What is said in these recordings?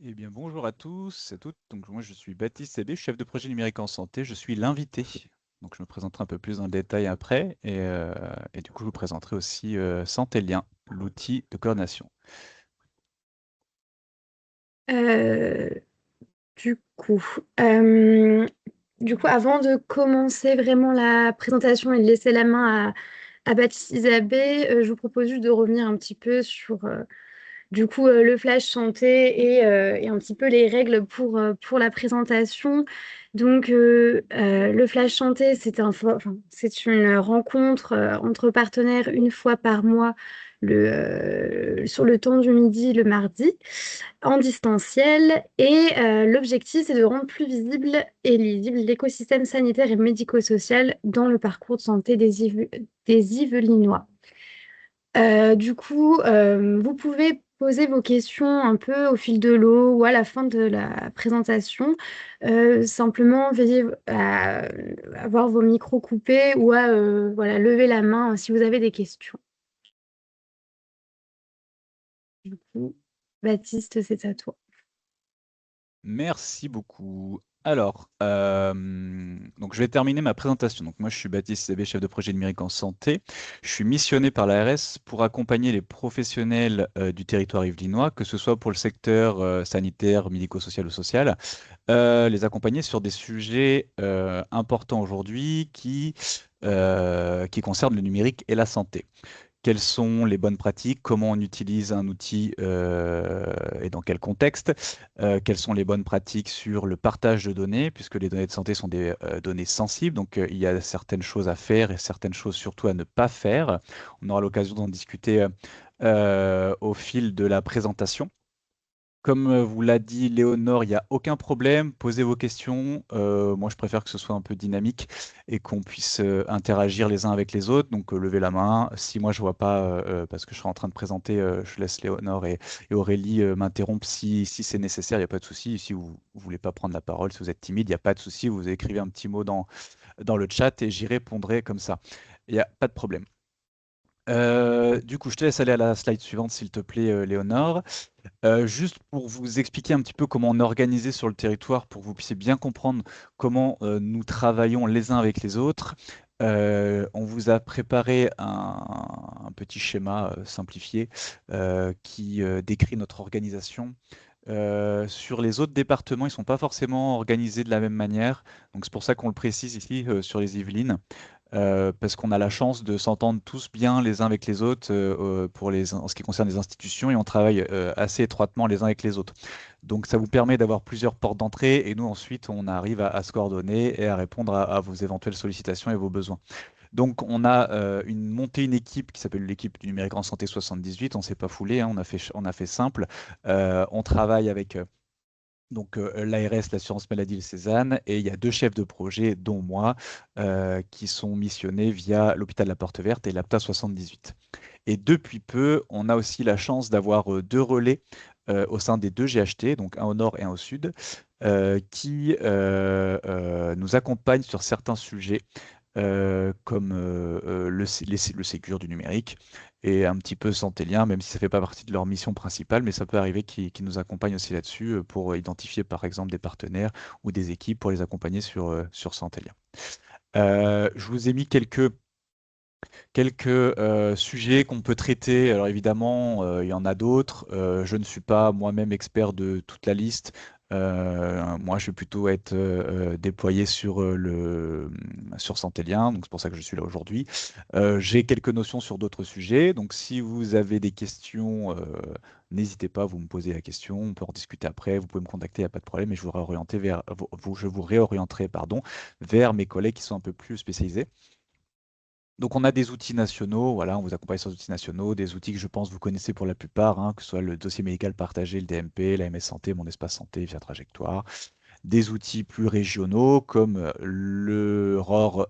Eh bien, bonjour à tous et à toutes. Donc, moi, je suis Baptiste Sebé, chef de projet numérique en santé. Je suis l'invité. Donc, je me présenterai un peu plus dans le détail après. Et du coup, je vous présenterai aussi Santélien, l'outil de coordination. Euh, du coup, euh, avant de commencer vraiment la présentation et de laisser la main à Baptiste Isabé, je vous propose juste de revenir un petit peu sur le flash santé et un petit peu les règles pour la présentation. Le flash santé, c'est une rencontre entre partenaires une fois par mois sur le temps du midi le mardi en distanciel. L'objectif, c'est de rendre plus visible et lisible l'écosystème sanitaire et médico-social dans le parcours de santé des Yvelinois. Vous pouvez poser vos questions un peu au fil de l'eau ou à la fin de la présentation. Simplement, veillez à avoir vos micros coupés ou à lever la main si vous avez des questions. Du coup, Baptiste, c'est à toi. Merci beaucoup. Alors, donc je vais terminer ma présentation. Donc moi, je suis Baptiste Sebé, chef de projet numérique en santé. Je suis missionné par l'ARS pour accompagner les professionnels du territoire yvelinois, que ce soit pour le secteur sanitaire, médico-social ou social, les accompagner sur des sujets importants aujourd'hui qui concernent le numérique et la santé. Quelles sont les bonnes pratiques, comment on utilise un outil et dans quel contexte, quelles sont les bonnes pratiques sur le partage de données, puisque les données de santé sont des données sensibles, donc il y a certaines choses à faire et certaines choses surtout à ne pas faire. On aura l'occasion d'en discuter au fil de la présentation. Comme vous l'a dit Léonore, il n'y a aucun problème. Posez vos questions. Moi, je préfère que ce soit un peu dynamique et qu'on puisse interagir les uns avec les autres. Donc, levez la main. Si moi, je vois pas, parce que je serai en train de présenter, je laisse Léonore et Aurélie m'interrompre si c'est nécessaire. Il n'y a pas de souci. Si vous ne voulez pas prendre la parole, si vous êtes timide, il n'y a pas de souci. Vous écrivez un petit mot dans le chat et j'y répondrai comme ça. Il n'y a pas de problème. Du coup, je te laisse aller à la slide suivante, s'il te plaît, Léonore. Juste pour vous expliquer un petit peu comment on est organisé sur le territoire, pour que vous puissiez bien comprendre comment nous travaillons les uns avec les autres. On vous a préparé un petit schéma simplifié qui décrit notre organisation. Sur les autres départements, ils ne sont pas forcément organisés de la même manière. Donc c'est pour ça qu'on le précise ici sur les Yvelines. Parce qu'on a la chance de s'entendre tous bien les uns avec les autres en ce qui concerne les institutions et on travaille assez étroitement les uns avec les autres. Donc ça vous permet d'avoir plusieurs portes d'entrée et nous ensuite on arrive à se coordonner et à répondre à vos éventuelles sollicitations et vos besoins. Donc on a une équipe qui s'appelle l'équipe du numérique en santé 78, on ne s'est pas foulé, hein, on a fait simple. On travaille avec l'ARS, l'assurance maladie, le Cézanne, et il y a deux chefs de projet, dont moi, qui sont missionnés via l'hôpital de la Porte Verte et l'APTA 78. Et depuis peu, on a aussi la chance d'avoir deux relais au sein des deux GHT, donc un au nord et un au sud, qui nous accompagnent sur certains sujets comme le Ségur du numérique et un petit peu Santélien, même si ça ne fait pas partie de leur mission principale, mais ça peut arriver qu'ils nous accompagnent aussi là-dessus pour identifier par exemple des partenaires ou des équipes pour les accompagner sur Santélien. Je vous ai mis quelques sujets qu'on peut traiter. Alors évidemment, il y en a d'autres. Je ne suis pas moi-même expert de toute la liste. Moi, je vais plutôt être déployé sur Santélien, donc c'est pour ça que je suis là aujourd'hui. J'ai quelques notions sur d'autres sujets, donc si vous avez des questions, n'hésitez pas, vous me posez la question, on peut en discuter après, vous pouvez me contacter, il n'y a pas de problème, et je vous réorienterai, pardon, vers mes collègues qui sont un peu plus spécialisés. Donc on a des outils nationaux, voilà, on vous accompagne sur des outils nationaux, des outils que je pense vous connaissez pour la plupart, hein, que ce soit le dossier médical partagé, le DMP, la MS Santé, Mon Espace Santé via Trajectoire. Des outils plus régionaux comme le ROR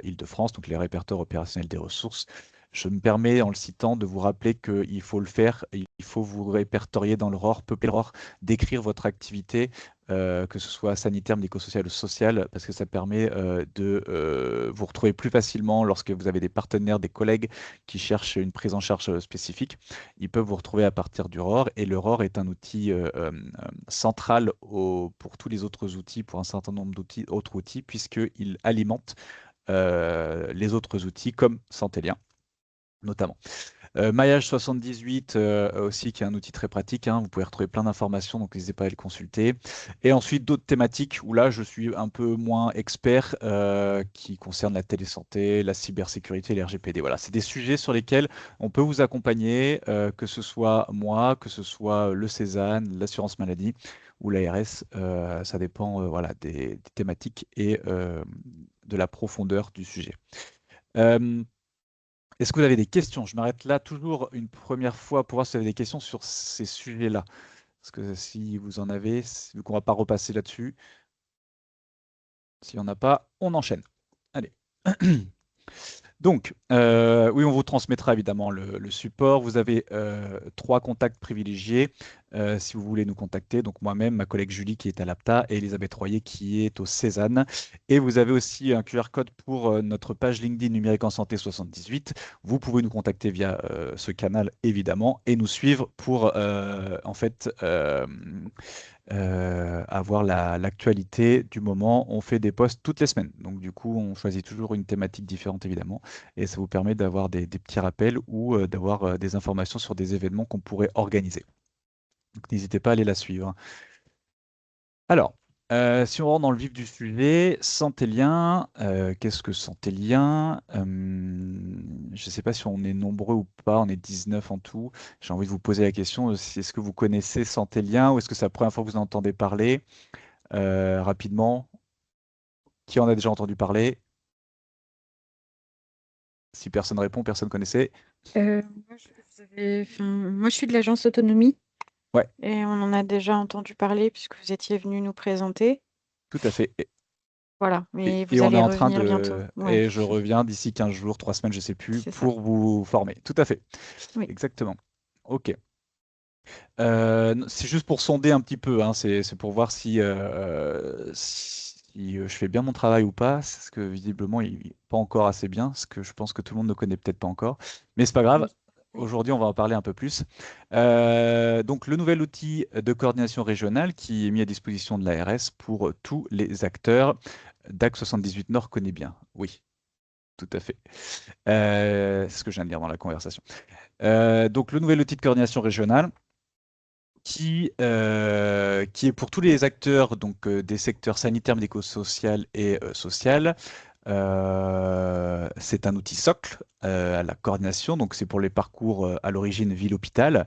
Île-de-France, donc les répertoires opérationnels des ressources. Je me permets, en le citant, de vous rappeler qu'il faut le faire, il faut vous répertorier dans le ROR, peupler le ROR, décrire votre activité que ce soit sanitaire, médico-social ou social, parce que ça permet de vous retrouver plus facilement lorsque vous avez des partenaires, des collègues qui cherchent une prise en charge spécifique. Ils peuvent vous retrouver à partir du ROR, et le ROR est un outil central pour tous les autres outils, pour un certain nombre d'autres outils, puisqu'il alimente les autres outils comme Santélien notamment. Maillage 78 aussi, qui est un outil très pratique, hein. Vous pouvez retrouver plein d'informations, donc n'hésitez pas à le consulter. Et ensuite, d'autres thématiques où là, je suis un peu moins expert, qui concernent la télésanté, la cybersécurité, les RGPD. Voilà, c'est des sujets sur lesquels on peut vous accompagner, que ce soit moi, que ce soit le Cézanne, l'assurance maladie ou l'ARS. Ça dépend voilà, des thématiques et de la profondeur du sujet. Euh, Est-ce que vous avez des questions? Je m'arrête là toujours une première fois pour voir si vous avez des questions sur ces sujets-là. Parce que si vous en avez, vu qu'on ne va pas repasser là-dessus, s'il n'y en a pas, on enchaîne. Allez. Donc, oui, on vous transmettra évidemment le support. Vous avez 3 contacts privilégiés si vous voulez nous contacter. Donc, moi-même, ma collègue Julie qui est à l'APTA et Elisabeth Royer qui est au Cézanne. Et vous avez aussi un QR code pour notre page LinkedIn Numérique en Santé 78. Vous pouvez nous contacter via ce canal, évidemment, et nous suivre pour, en fait, avoir l'actualité du moment. On fait des posts toutes les semaines. Donc, du coup, on choisit toujours une thématique différente, évidemment. Et ça vous permet d'avoir des petits rappels ou d'avoir des informations sur des événements qu'on pourrait organiser. Donc, n'hésitez pas à aller la suivre. Alors, si on rentre dans le vif du sujet, Santélien, qu'est-ce que Santélien? Je ne sais pas si on est nombreux ou pas, on est 19 en tout. J'ai envie de vous poser la question, est-ce que vous connaissez Santélien ou est-ce que c'est la première fois que vous en entendez parler? Rapidement, qui en a déjà entendu parler? Si personne répond, personne connaissait. Moi, je suis de l'agence autonomie Ouais, et on en a déjà entendu parler puisque vous étiez venu nous présenter. tout à fait. Voilà, mais Et vous on est allez en train revenir bientôt. de... Ouais, Et je reviens d'ici 15 jours, 3 semaines, je ne sais plus, c'est ça. pour vous former. Tout à fait. Oui. Exactement. OK. C'est juste pour sonder un petit peu, hein. C'est pour voir si je fais bien mon travail ou pas. Parce que visiblement, il n'est pas encore assez bien, ce que je pense que tout le monde ne connaît peut-être pas encore. Mais c'est pas grave. Oui. Oui. Aujourd'hui, on va en parler un peu plus. Donc, le nouvel outil de coordination régionale qui est mis à disposition de l'ARS pour tous les acteurs. DAC 78 Nord connaît bien. Oui, tout à fait. C'est ce que je viens de dire dans la conversation. Donc, le nouvel outil de coordination régionale qui est pour tous les acteurs donc, des secteurs sanitaires, médico-social et social. C'est un outil socle à la coordination, donc c'est pour les parcours à l'origine ville-hôpital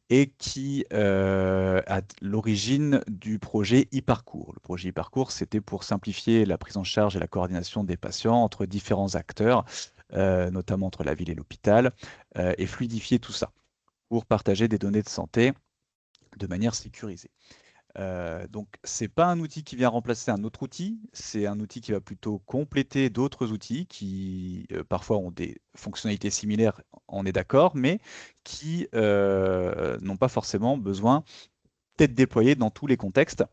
et qui a l'origine du projet e-parcours. Le projet e-parcours, c'était pour simplifier la prise en charge et la coordination des patients entre différents acteurs, notamment entre la ville et l'hôpital, et fluidifier tout ça pour partager des données de santé de manière sécurisée. Donc, ce n'est pas un outil qui vient remplacer un autre outil, c'est un outil qui va plutôt compléter d'autres outils qui parfois ont des fonctionnalités similaires, on est d'accord, mais qui n'ont pas forcément besoin d'être déployés dans tous les contextes.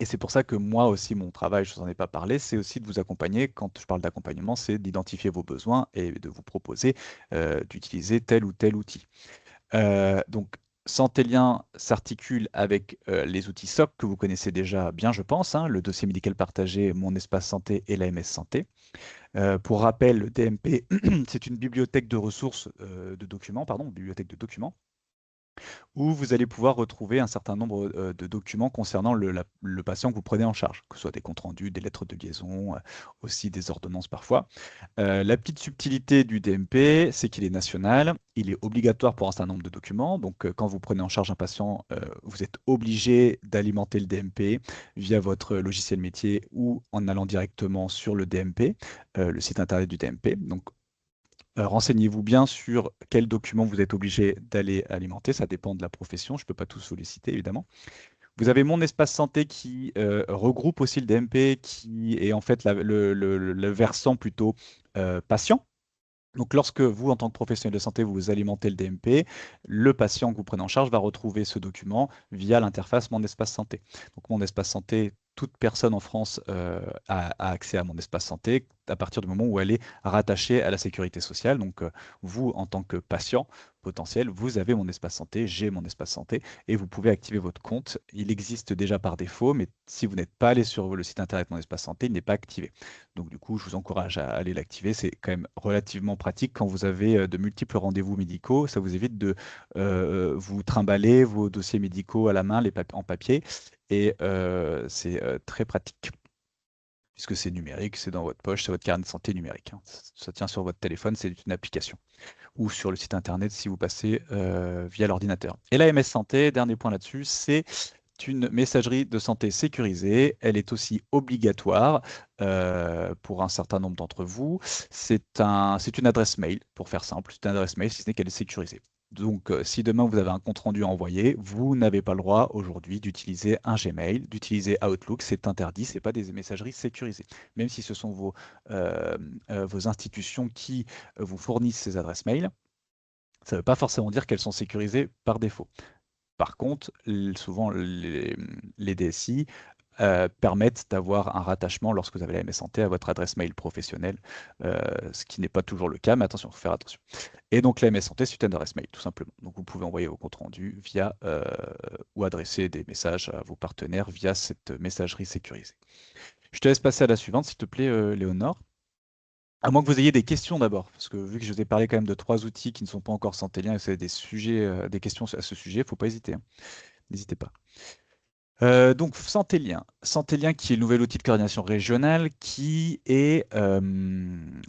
Et c'est pour ça que moi aussi, mon travail, je ne vous en ai pas parlé, c'est aussi de vous accompagner. Quand je parle d'accompagnement, c'est d'identifier vos besoins et de vous proposer d'utiliser tel ou tel outil. Donc, Santélien s'articule avec les outils SOC que vous connaissez déjà bien, je pense, hein, le dossier médical partagé, Mon Espace Santé et l'AMS Santé. Pour rappel, le DMP, c'est une bibliothèque de ressources de documents, pardon, bibliothèque de documents, où vous allez pouvoir retrouver un certain nombre de documents concernant le patient que vous prenez en charge, que ce soit des comptes rendus, des lettres de liaison, aussi des ordonnances parfois. La petite subtilité du DMP, c'est qu'il est national, il est obligatoire pour un certain nombre de documents. Donc, quand vous prenez en charge un patient, vous êtes obligé d'alimenter le DMP via votre logiciel métier ou en allant directement sur le DMP, le site internet du DMP. Donc, renseignez-vous bien sur quels documents vous êtes obligé d'aller alimenter. Ça dépend de la profession. Je ne peux pas tous vous les citer, évidemment. Vous avez Mon Espace Santé qui regroupe aussi le DMP, qui est en fait le versant plutôt patient. Donc, lorsque vous, en tant que professionnel de santé, vous alimentez le DMP, le patient que vous prenez en charge va retrouver ce document via l'interface Mon Espace Santé. Donc, Mon Espace Santé, toute personne en France a accès à Mon Espace Santé à partir du moment où elle est rattachée à la sécurité sociale. Donc, vous, en tant que patient potentiel, vous avez Mon Espace Santé, j'ai Mon Espace Santé, et vous pouvez activer votre compte. Il existe déjà par défaut, mais si vous n'êtes pas allé sur le site internet Mon Espace Santé, il n'est pas activé. Donc du coup, je vous encourage à aller l'activer. C'est quand même relativement pratique quand vous avez de multiples rendez-vous médicaux. Ça vous évite de vous trimballer vos dossiers médicaux à la main, en papier. Et c'est très pratique puisque c'est numérique, c'est dans votre poche, c'est votre carnet de santé numérique, hein. Ça tient sur votre téléphone, c'est une application. Ou sur le site internet si vous passez via l'ordinateur. Et la MS Santé, dernier point là-dessus, c'est une messagerie de santé sécurisée. Elle est aussi obligatoire pour un certain nombre d'entre vous. C'est une adresse mail, pour faire simple. C'est une adresse mail, si ce n'est qu'elle est sécurisée. Donc, si demain vous avez un compte-rendu à envoyer, vous n'avez pas le droit aujourd'hui d'utiliser un Gmail, d'utiliser Outlook. C'est interdit, ce n'est pas des messageries sécurisées. Même si ce sont vos institutions qui vous fournissent ces adresses mail, ça ne veut pas forcément dire qu'elles sont sécurisées par défaut. Par contre, souvent, les DSI permettent d'avoir un rattachement lorsque vous avez la MS Santé à votre adresse mail professionnelle, ce qui n'est pas toujours le cas, mais attention, il faut faire attention. Et donc, la MS Santé, c'est une adresse mail, tout simplement. Donc, vous pouvez envoyer vos comptes rendus via ou adresser des messages à vos partenaires via cette messagerie sécurisée. Je te laisse passer à la suivante, s'il te plaît, Léonore. À moins que vous ayez des questions d'abord, parce que vu que je vous ai parlé quand même de 3 outils qui ne sont pas encore santéliens et que vous avez des sujets, des questions à ce sujet, il ne faut pas hésiter, hein. N'hésitez pas. Donc Santélien. Santélien qui est le nouvel outil de coordination régionale qui est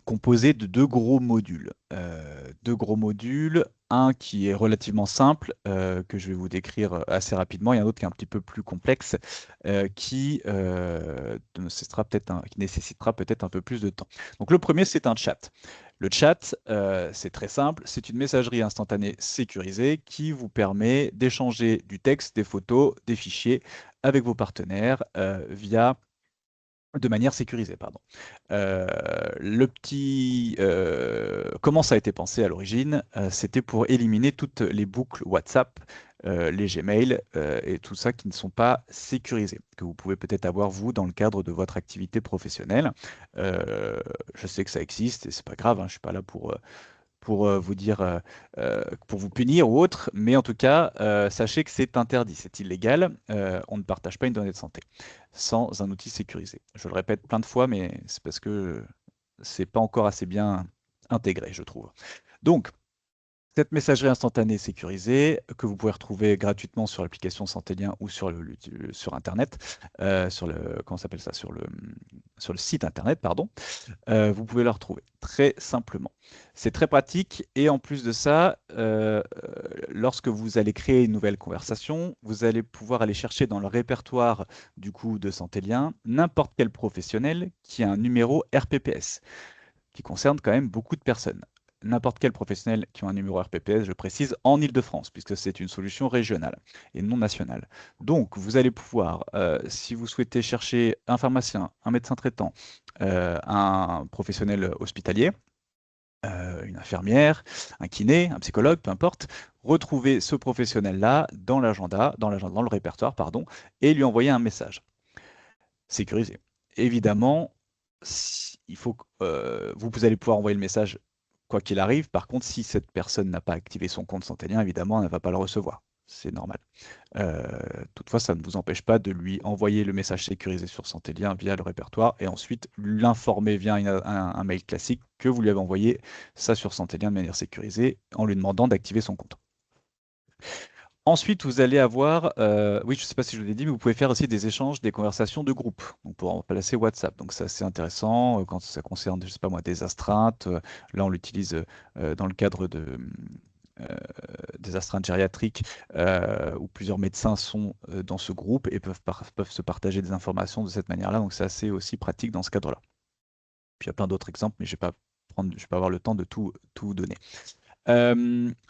composé de 2 gros modules. 2 gros modules, un qui est relativement simple, que je vais vous décrire assez rapidement, et un autre qui est un petit peu plus complexe, qui nécessitera peut-être un peu plus de temps. Donc le premier, c'est un chat. Le chat, c'est très simple, c'est une messagerie instantanée sécurisée qui vous permet d'échanger du texte, des photos, des fichiers avec vos partenaires de manière sécurisée, pardon. Comment ça a été pensé à l'origine? C'était pour éliminer toutes les boucles WhatsApp, les Gmail et tout ça qui ne sont pas sécurisés, que vous pouvez peut-être avoir vous dans le cadre de votre activité professionnelle. Je sais que ça existe et c'est pas grave, hein, je ne suis pas là pour vous dire, pour vous punir ou autre, mais en tout cas, sachez que c'est interdit, c'est illégal. On ne partage pas une donnée de santé sans un outil sécurisé. Je le répète plein de fois, mais c'est parce que c'est pas encore assez bien intégré, je trouve. Donc, cette messagerie instantanée sécurisée que vous pouvez retrouver gratuitement sur l'application Santélien ou sur Internet, comment s'appelle ça, sur le site Internet, pardon. Vous pouvez la retrouver très simplement. C'est très pratique et en plus de ça, lorsque vous allez créer une nouvelle conversation, vous allez pouvoir aller chercher dans le répertoire du coup de Santélien n'importe quel professionnel qui a un numéro RPPS, qui concerne quand même beaucoup de personnes. N'importe quel professionnel qui a un numéro RPPS, je précise, en Île-de-France, puisque c'est une solution régionale et non nationale. Donc, vous allez pouvoir, si vous souhaitez chercher un pharmacien, un médecin traitant, un professionnel hospitalier, une infirmière, un kiné, un psychologue, peu importe, retrouver ce professionnel-là dans le répertoire, pardon, et lui envoyer un message sécurisé. Évidemment, vous allez pouvoir envoyer le message quoi qu'il arrive. Par contre, si cette personne n'a pas activé son compte Santélien, évidemment, elle ne va pas le recevoir. C'est normal. Toutefois, ça ne vous empêche pas de lui envoyer le message sécurisé sur Santélien via le répertoire et ensuite l'informer via un mail classique que vous lui avez envoyé ça sur Santélien de manière sécurisée en lui demandant d'activer son compte. Ensuite, vous allez avoir, oui, je ne sais pas si je vous l'ai dit, mais vous pouvez faire aussi des échanges, des conversations de groupe, donc pour remplacer WhatsApp. Donc c'est assez intéressant quand ça concerne, je ne sais pas moi, des astreintes. Là, on l'utilise dans le cadre des astreintes gériatriques où plusieurs médecins sont dans ce groupe et peuvent se partager des informations de cette manière-là. Donc c'est assez aussi pratique dans ce cadre-là. Puis il y a plein d'autres exemples, mais je ne vais pas avoir le temps de tout donner.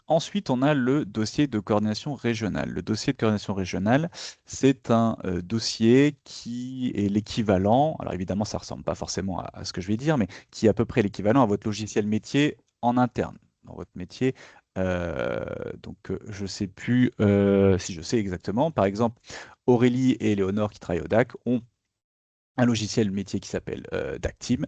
Ensuite, on a le dossier de coordination régionale. Le dossier de coordination régionale, c'est un dossier qui est l'équivalent, alors évidemment, ça ne ressemble pas forcément à ce que je vais dire, mais qui est à peu près l'équivalent à votre logiciel métier en interne dans votre métier. Donc, je ne sais plus si je sais exactement. Par exemple, Aurélie et Léonore qui travaillent au DAC ont un logiciel métier qui s'appelle DACTeam.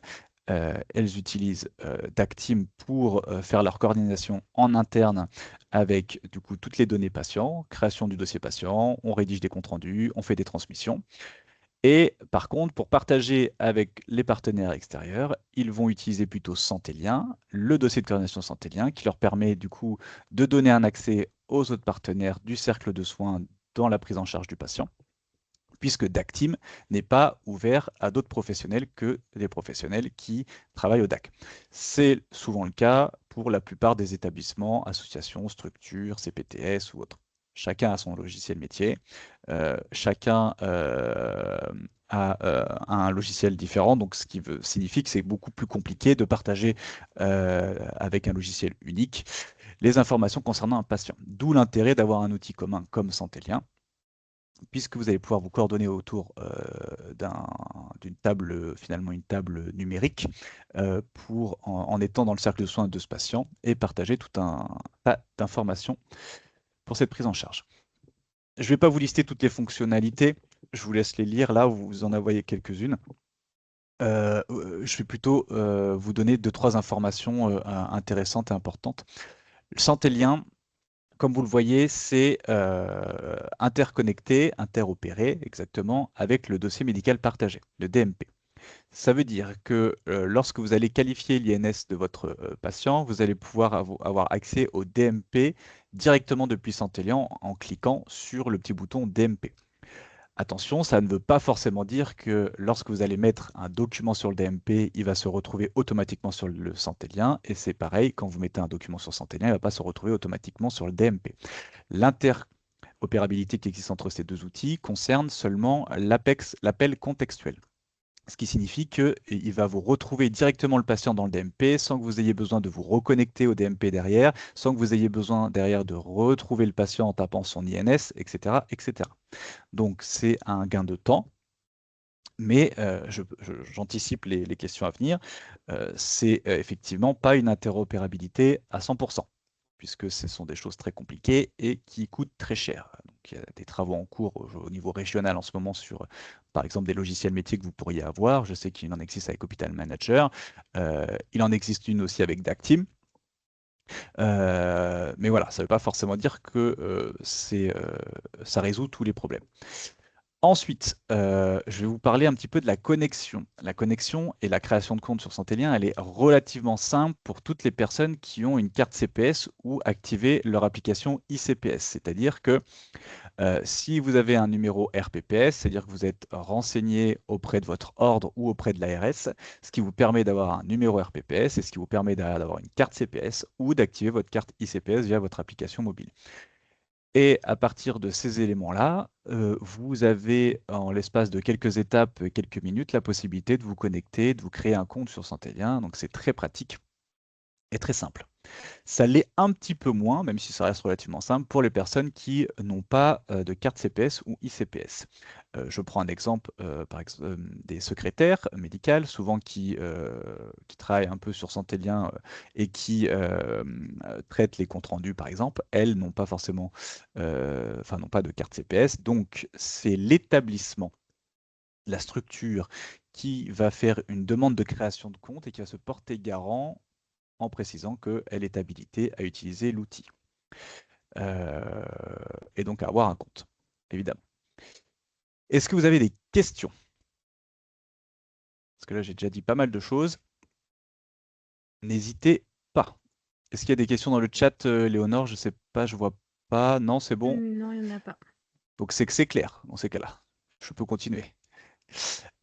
Elles utilisent DACTeam pour faire leur coordination en interne avec du coup toutes les données patients, création du dossier patient, on rédige des comptes rendus, on fait des transmissions. Et par contre, pour partager avec les partenaires extérieurs, ils vont utiliser plutôt Santélien, le dossier de coordination Santélien, qui leur permet du coup de donner un accès aux autres partenaires du cercle de soins dans la prise en charge du patient, puisque DACTeam n'est pas ouvert à d'autres professionnels que des professionnels qui travaillent au DAC. C'est souvent le cas pour la plupart des établissements, associations, structures, CPTS ou autres. Chacun a son logiciel métier, chacun a un logiciel différent, donc ce qui signifie que c'est beaucoup plus compliqué de partager avec un logiciel unique les informations concernant un patient. D'où l'intérêt d'avoir un outil commun comme Santélien, puisque vous allez pouvoir vous coordonner autour d'une table, finalement une table numérique, en étant dans le cercle de soins de ce patient et partager tout un tas d'informations pour cette prise en charge. Je ne vais pas vous lister toutes les fonctionnalités, je vous laisse les lire là, vous en voyez quelques-unes. Je vais plutôt vous donner 2-3 informations intéressantes et importantes. Santélien, comme vous le voyez, c'est interconnecté, interopéré exactement avec le dossier médical partagé, le DMP. Ça veut dire que lorsque vous allez qualifier l'INS de votre patient, vous allez pouvoir avoir accès au DMP directement depuis Santélien en cliquant sur le petit bouton DMP. Attention, ça ne veut pas forcément dire que lorsque vous allez mettre un document sur le DMP, il va se retrouver automatiquement sur le Santélien. Et c'est pareil, quand vous mettez un document sur Santélien, il ne va pas se retrouver automatiquement sur le DMP. L'interopérabilité qui existe entre ces deux outils concerne seulement l'appel contextuel. Ce qui signifie qu'il va vous retrouver directement le patient dans le DMP sans que vous ayez besoin de vous reconnecter au DMP derrière, sans que vous ayez besoin derrière de retrouver le patient en tapant son INS, etc. etc. Donc c'est un gain de temps, mais j'anticipe les questions à venir. C'est effectivement pas une interopérabilité à 100%, puisque ce sont des choses très compliquées et qui coûtent très cher. Donc, il y a des travaux en cours au niveau régional en ce moment sur, par exemple, des logiciels métiers que vous pourriez avoir. Je sais qu'il en existe avec Hospital Manager. Il en existe une aussi avec DACTeam. Mais voilà, ça ne veut pas forcément dire que ça résout tous les problèmes. Ensuite, je vais vous parler un petit peu de la connexion. La connexion et la création de compte sur Santélien, elle est relativement simple pour toutes les personnes qui ont une carte CPS ou activé leur application ICPS. C'est-à-dire que si vous avez un numéro RPPS, c'est-à-dire que vous êtes renseigné auprès de votre ordre ou auprès de l'ARS, ce qui vous permet d'avoir un numéro RPPS et ce qui vous permet d'avoir une carte CPS ou d'activer votre carte ICPS via votre application mobile. Et à partir de ces éléments-là, vous avez, en l'espace de quelques étapes, quelques minutes, la possibilité de vous connecter, de vous créer un compte sur Santélien. Donc c'est très pratique et très simple. Ça l'est un petit peu moins, même si ça reste relativement simple, pour les personnes qui n'ont pas de carte CPS ou ICPS. Je prends un exemple, par exemple, des secrétaires médicales, souvent qui travaillent un peu sur Santélien et qui traitent les comptes rendus, par exemple. Elles n'ont pas forcément, n'ont pas de carte CPS. Donc, c'est l'établissement, la structure qui va faire une demande de création de compte et qui va se porter garant en précisant qu'elle est habilitée à utiliser l'outil. Et donc à avoir un compte, évidemment. Est-ce que vous avez des questions? Parce que là, j'ai déjà dit pas mal de choses. N'hésitez pas. Est-ce qu'il y a des questions dans le chat, Léonore? Je ne sais pas, je ne vois pas. Non, c'est bon? Non, il n'y en a pas. Donc c'est que c'est clair dans ces cas-là. Je peux continuer.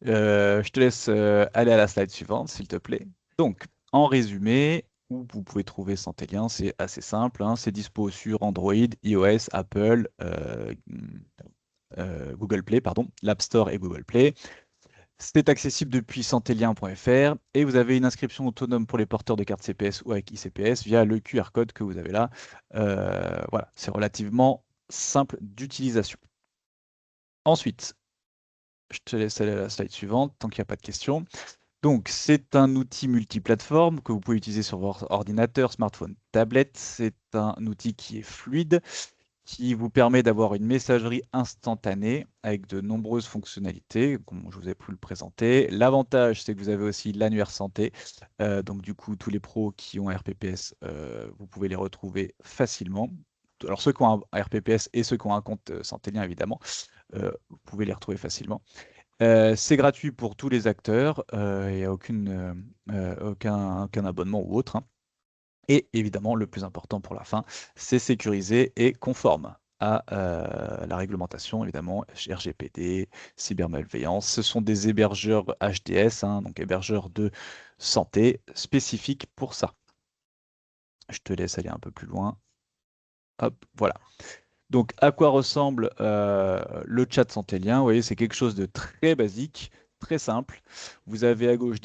Je te laisse aller à la slide suivante, s'il te plaît. Donc, en résumé, où vous pouvez trouver Santélien, c'est assez simple. Hein, c'est dispo sur Android, iOS, Apple, Google Play, pardon, l'App Store et Google Play. C'est accessible depuis santélien.fr et vous avez une inscription autonome pour les porteurs de carte CPS ou avec ICPS via le QR code que vous avez là. Voilà, c'est relativement simple d'utilisation. Ensuite, je te laisse aller à la slide suivante, tant qu'il n'y a pas de questions. Donc, c'est un outil multiplateforme que vous pouvez utiliser sur votre ordinateur, smartphone, tablette. C'est un outil qui est fluide, qui vous permet d'avoir une messagerie instantanée avec de nombreuses fonctionnalités, comme je vous ai pu le présenter. L'avantage, c'est que vous avez aussi l'annuaire santé. Donc, du coup, tous les pros qui ont un RPPS, vous pouvez les retrouver facilement. Alors, ceux qui ont un RPPS et ceux qui ont un compte Santélien, évidemment, vous pouvez les retrouver facilement. C'est gratuit pour tous les acteurs, il n'y a aucun abonnement ou autre, hein. Et évidemment, le plus important pour la fin, c'est sécurisé et conforme à la réglementation, évidemment, RGPD, cybermalveillance. Ce sont des hébergeurs HDS, hein, donc hébergeurs de santé spécifiques pour ça. Je te laisse aller un peu plus loin. Hop, voilà. Donc, à quoi ressemble le chat santélien? Vous voyez, c'est quelque chose de très basique, très simple. Vous avez à gauche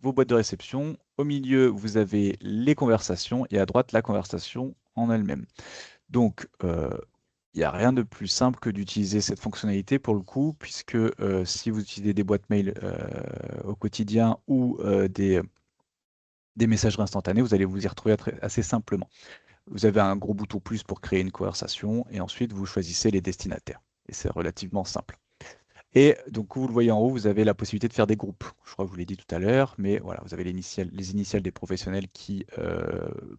vos boîtes de réception. Au milieu, vous avez les conversations et à droite, la conversation en elle-même. Donc, il n'y a rien de plus simple que d'utiliser cette fonctionnalité pour le coup, puisque si vous utilisez des boîtes mail au quotidien ou des messageries instantanées, vous allez vous y retrouver assez simplement. Vous avez un gros bouton plus pour créer une conversation et ensuite vous choisissez les destinataires. Et c'est relativement simple. Et donc, vous le voyez en haut, vous avez la possibilité de faire des groupes. Je crois que je vous l'ai dit tout à l'heure, mais voilà, vous avez les initiales des professionnels qui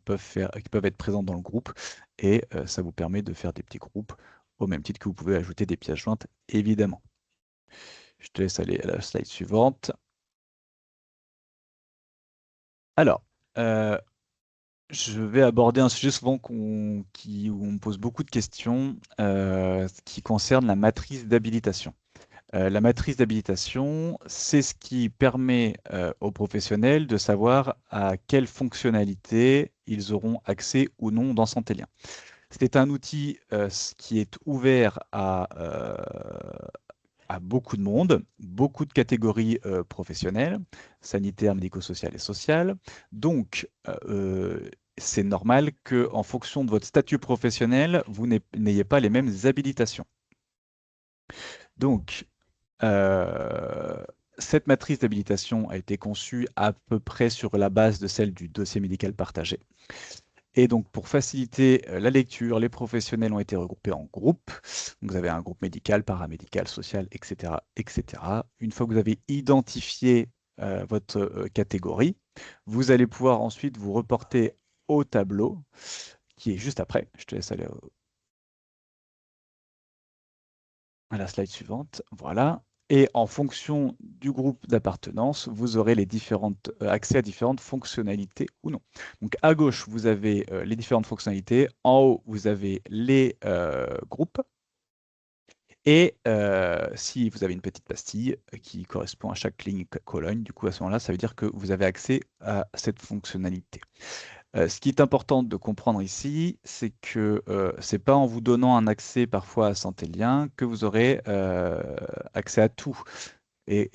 peuvent être présents dans le groupe et ça vous permet de faire des petits groupes au même titre que vous pouvez ajouter des pièces jointes, évidemment. Je te laisse aller à la slide suivante. Alors, je vais aborder un sujet souvent où on me pose beaucoup de questions, qui concerne la matrice d'habilitation. La matrice d'habilitation, c'est ce qui permet aux professionnels de savoir à quelles fonctionnalités ils auront accès ou non dans Santélien. C'est un outil qui est ouvert à beaucoup de monde, beaucoup de catégories professionnelles, sanitaires, médico-sociales et sociales. Donc, c'est normal qu'en fonction de votre statut professionnel, vous n'ayez pas les mêmes habilitations. Donc, cette matrice d'habilitation a été conçue à peu près sur la base de celle du dossier médical partagé. Et donc, pour faciliter la lecture, les professionnels ont été regroupés en groupes. Donc, vous avez un groupe médical, paramédical, social, etc., etc. Une fois que vous avez identifié votre catégorie, vous allez pouvoir ensuite vous reporter au tableau qui est juste après. Je te laisse aller à la slide suivante. Voilà. Et en fonction du groupe d'appartenance, vous aurez accès à différentes fonctionnalités ou non. Donc à gauche, vous avez les différentes fonctionnalités. En haut, vous avez les groupes. Et si vous avez une petite pastille qui correspond à chaque ligne colonne, du coup à ce moment-là, ça veut dire que vous avez accès à cette fonctionnalité. Ce qui est important de comprendre ici, c'est que c'est pas en vous donnant un accès parfois à Santélien que vous aurez accès à tout. Et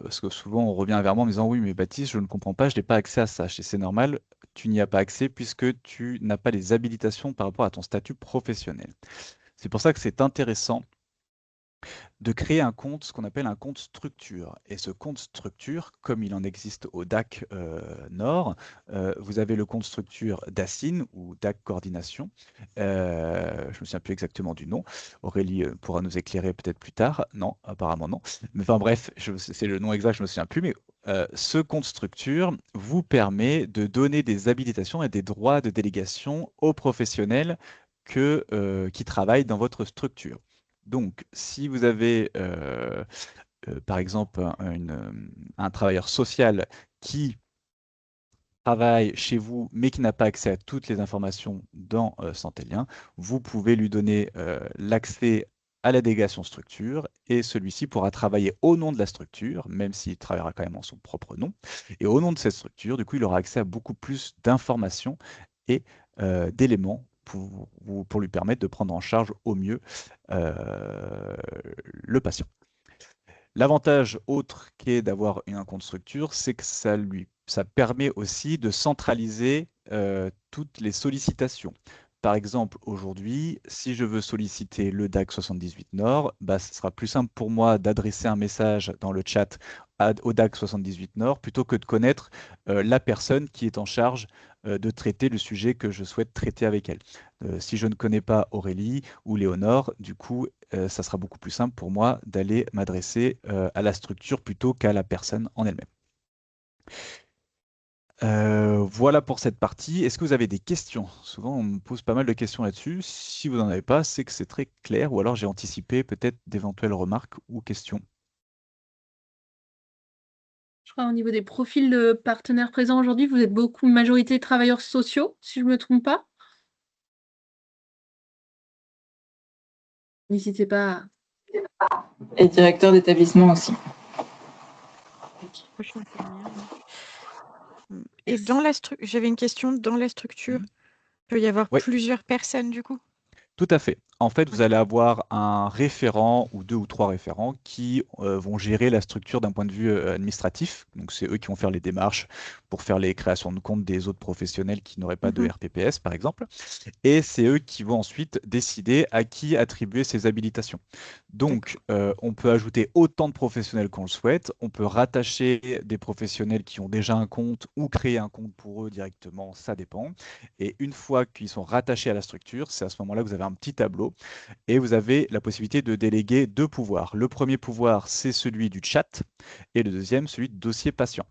parce que souvent on revient vers moi en me disant oui, mais Baptiste, je ne comprends pas, je n'ai pas accès à ça. Et c'est normal, tu n'y as pas accès puisque tu n'as pas les habilitations par rapport à ton statut professionnel. C'est pour ça que c'est intéressant de créer un compte, ce qu'on appelle un compte structure. Et ce compte structure, comme il en existe au DAC Nord, vous avez le compte structure DACIN ou DAC Coordination. Je ne me souviens plus exactement du nom. Aurélie pourra nous éclairer peut-être plus tard. Non, apparemment non. Mais enfin bref, c'est le nom exact, je ne me souviens plus. Mais ce compte structure vous permet de donner des habilitations et des droits de délégation aux professionnels qui travaillent dans votre structure. Donc, si vous avez, par exemple, un travailleur social qui travaille chez vous, mais qui n'a pas accès à toutes les informations dans Santélien, vous pouvez lui donner l'accès à la délégation structure et celui-ci pourra travailler au nom de la structure, même s'il travaillera quand même en son propre nom. Et au nom de cette structure, du coup, il aura accès à beaucoup plus d'informations et d'éléments pour lui permettre de prendre en charge au mieux le patient. L'avantage autre qui est d'avoir un compte structure, c'est que ça permet aussi de centraliser toutes les sollicitations. par exemple, aujourd'hui, si je veux solliciter le DAC 78 Nord, bah, ce sera plus simple pour moi d'adresser un message dans le chat au DAC 78 Nord plutôt que de connaître la personne qui est en charge de traiter le sujet que je souhaite traiter avec elle. Si je ne connais pas Aurélie ou Léonore, du coup, ça sera beaucoup plus simple pour moi d'aller m'adresser à la structure plutôt qu'à la personne en elle-même. Voilà pour cette partie. Est-ce que vous avez des questions? Souvent, on me pose pas mal de questions là-dessus. Si vous n'en avez pas, c'est que c'est très clair, ou alors j'ai anticipé peut-être d'éventuelles remarques ou questions. Je crois au niveau des profils de partenaires présents aujourd'hui, vous êtes beaucoup majorité travailleurs sociaux, si je ne me trompe pas. N'hésitez pas. Et directeur d'établissement aussi. Moi, je suis infirmière, donc. Et j'avais une question. Dans la structure, il peut y avoir Oui. plusieurs personnes du coup? Tout à fait. En fait, vous Ok. allez avoir un référent ou 2 ou 3 référents qui vont gérer la structure d'un point de vue administratif. Donc, c'est eux qui vont faire les démarches pour faire les créations de comptes des autres professionnels qui n'auraient pas de RPPS, par exemple. Et c'est eux qui vont ensuite décider à qui attribuer ces habilitations. Donc, on peut ajouter autant de professionnels qu'on le souhaite. On peut rattacher des professionnels qui ont déjà un compte ou créer un compte pour eux directement, ça dépend. Et une fois qu'ils sont rattachés à la structure, c'est à ce moment-là que vous avez un petit tableau et vous avez la possibilité de déléguer 2 pouvoirs. Le premier pouvoir, c'est celui du chat et le deuxième, celui du dossier patient.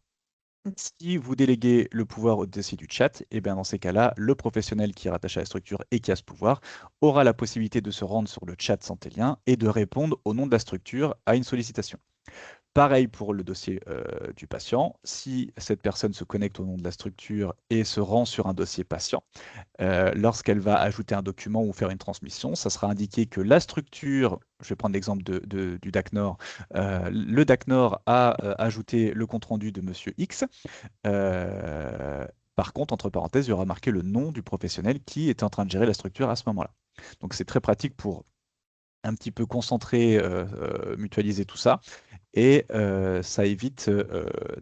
Si vous déléguez le pouvoir au dossier du chat, et bien dans ces cas-là, le professionnel qui est rattaché à la structure et qui a ce pouvoir aura la possibilité de se rendre sur le chat Santélien et de répondre au nom de la structure à une sollicitation. Pareil pour le dossier du patient. Si cette personne se connecte au nom de la structure et se rend sur un dossier patient, lorsqu'elle va ajouter un document ou faire une transmission, ça sera indiqué que la structure, je vais prendre l'exemple du DAC Nord, le DAC Nord a ajouté le compte-rendu de Monsieur X. Par contre, entre parenthèses, il y aura marqué le nom du professionnel qui était en train de gérer la structure à ce moment-là. Donc c'est très pratique pour un petit peu concentrer, mutualiser tout ça. Et ça évite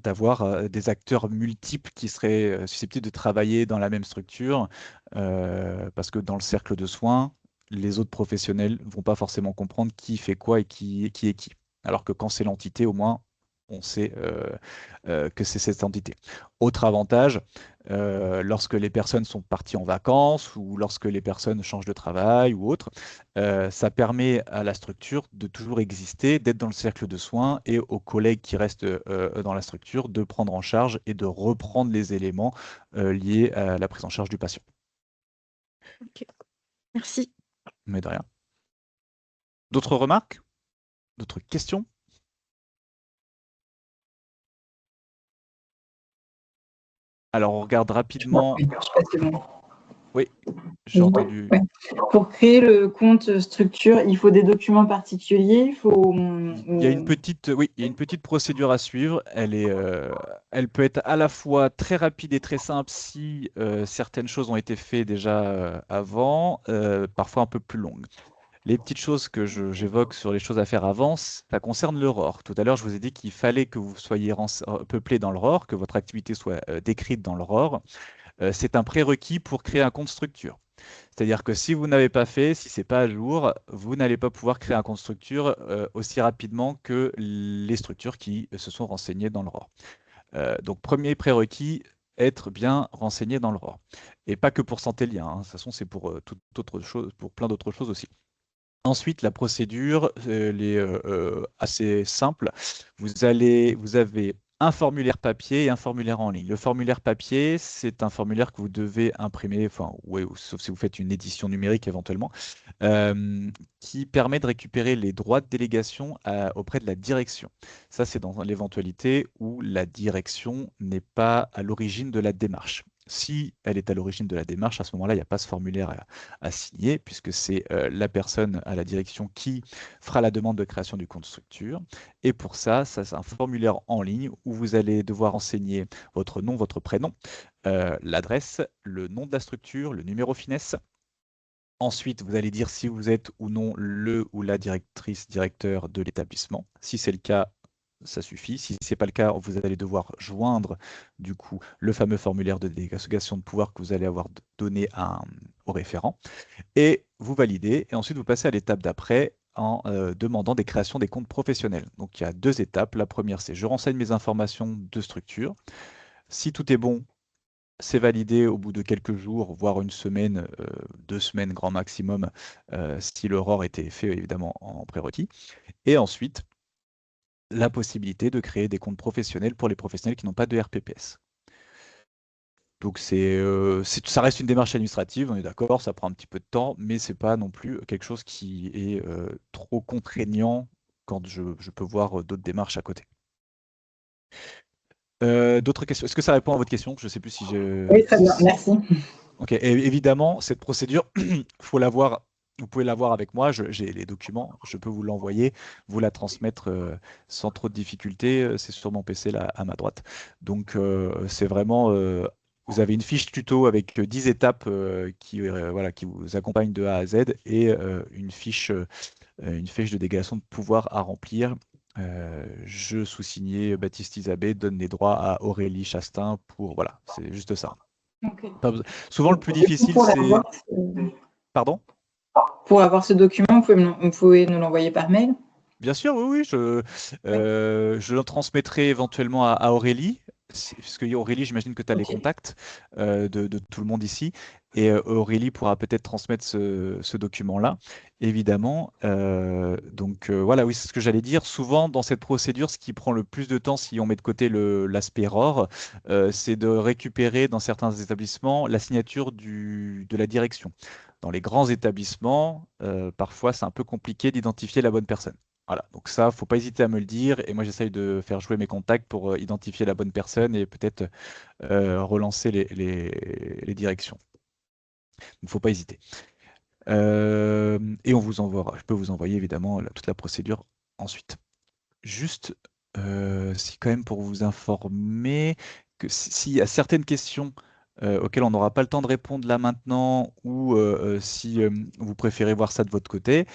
d'avoir des acteurs multiples qui seraient susceptibles de travailler dans la même structure, parce que dans le cercle de soins, les autres professionnels ne vont pas forcément comprendre qui fait quoi et qui est qui. Alors que quand c'est l'entité, au moins, on sait que c'est cette entité. Autre avantage, lorsque les personnes sont parties en vacances ou lorsque les personnes changent de travail ou autre, ça permet à la structure de toujours exister, d'être dans le cercle de soins et aux collègues qui restent dans la structure de prendre en charge et de reprendre les éléments liés à la prise en charge du patient. Ok, merci. Mais de rien. D'autres remarques? D'autres questions? Alors, on regarde rapidement. Oui, je sais pas si c'est bon. Oui, j'ai entendu. Ouais. Pour créer le compte structure, il faut des documents particuliers. Il y a une petite procédure à suivre. Elle peut être à la fois très rapide et très simple si certaines choses ont été faites déjà avant, parfois un peu plus longue. Les petites choses que j'évoque sur les choses à faire avant, ça concerne le ROR. Tout à l'heure, je vous ai dit qu'il fallait que vous soyez peuplé dans le ROR, que votre activité soit décrite dans le ROR. C'est un prérequis pour créer un compte structure. C'est-à-dire que si vous n'avez pas fait, si ce n'est pas à jour, vous n'allez pas pouvoir créer un compte structure aussi rapidement que les structures qui se sont renseignées dans le ROR. Donc, premier prérequis, être bien renseigné dans le ROR. Et pas que pour Santélien, hein. De toute façon, c'est pour toute autre chose, pour plein d'autres choses aussi. Ensuite, la procédure, elle est assez simple. Vous avez un formulaire papier et un formulaire en ligne. Le formulaire papier, c'est un formulaire que vous devez imprimer, enfin, ouais, sauf si vous faites une édition numérique éventuellement, qui permet de récupérer les droits de délégation auprès de la direction. Ça, c'est dans l'éventualité où la direction n'est pas à l'origine de la démarche. Si elle est à l'origine de la démarche, à ce moment-là, il n'y a pas ce formulaire à signer, puisque c'est la personne à la direction qui fera la demande de création du compte structure. Et pour ça, c'est un formulaire en ligne où vous allez devoir renseigner votre nom, votre prénom, l'adresse, le nom de la structure, le numéro finesse. Ensuite, vous allez dire si vous êtes ou non le ou la directrice, directeur de l'établissement. Si c'est le cas, ça suffit. Si ce n'est pas le cas, vous allez devoir joindre du coup le fameux formulaire de délégation de pouvoir que vous allez avoir donné au référent, et vous validez, et ensuite vous passez à l'étape d'après en demandant des créations des comptes professionnels. Donc il y a 2 étapes. La première, c'est je renseigne mes informations de structure. Si tout est bon, c'est validé au bout de quelques jours, voire une semaine, 2 semaines grand maximum, si l'aurore était fait évidemment en prérequis. Et ensuite, la possibilité de créer des comptes professionnels pour les professionnels qui n'ont pas de RPPS. Donc ça reste une démarche administrative, on est d'accord, ça prend un petit peu de temps, mais c'est pas non plus quelque chose qui est trop contraignant quand je peux voir d'autres démarches à côté. D'autres questions? Est-ce que ça répond à votre question? Je ne sais plus si je... Oui, très bien, merci. Ok, et évidemment, cette procédure, faut l'avoir. Vous pouvez l'avoir avec moi, j'ai les documents, je peux vous l'envoyer, vous la transmettre sans trop de difficulté, c'est sur mon PC là à ma droite. Donc c'est vraiment, vous avez une fiche tuto avec 10 étapes voilà, qui vous accompagnent de A à Z et une fiche de délégation de pouvoir à remplir. Je sous-signé Baptiste Isabé donne les droits à Aurélie Chastain pour, voilà, c'est juste ça. Ok. Souvent le plus difficile Pour c'est... l'avoir, Pardon? pour avoir ce document, vous pouvez nous l'envoyer par mail? Bien sûr, oui, oui, je le transmettrai éventuellement à Aurélie, parce que Aurélie, j'imagine que tu as les Ok. contacts de tout le monde ici, et Aurélie pourra peut-être transmettre ce document-là, évidemment. Donc voilà, oui, c'est ce que j'allais dire. Souvent, dans cette procédure, ce qui prend le plus de temps, si on met de côté l'aspect ROR, c'est de récupérer dans certains établissements la signature de la direction. Dans les grands établissements, parfois, c'est un peu compliqué d'identifier la bonne personne. Voilà, donc ça, faut pas hésiter à me le dire. Et moi, j'essaye de faire jouer mes contacts pour identifier la bonne personne et peut-être relancer les directions. Il ne faut pas hésiter. Et on vous envoie, je peux vous envoyer évidemment toute la procédure ensuite. Juste, si quand même pour vous informer que s'il y a certaines questions auxquelles on n'aura pas le temps de répondre là maintenant, ou si vous préférez voir ça de votre côté,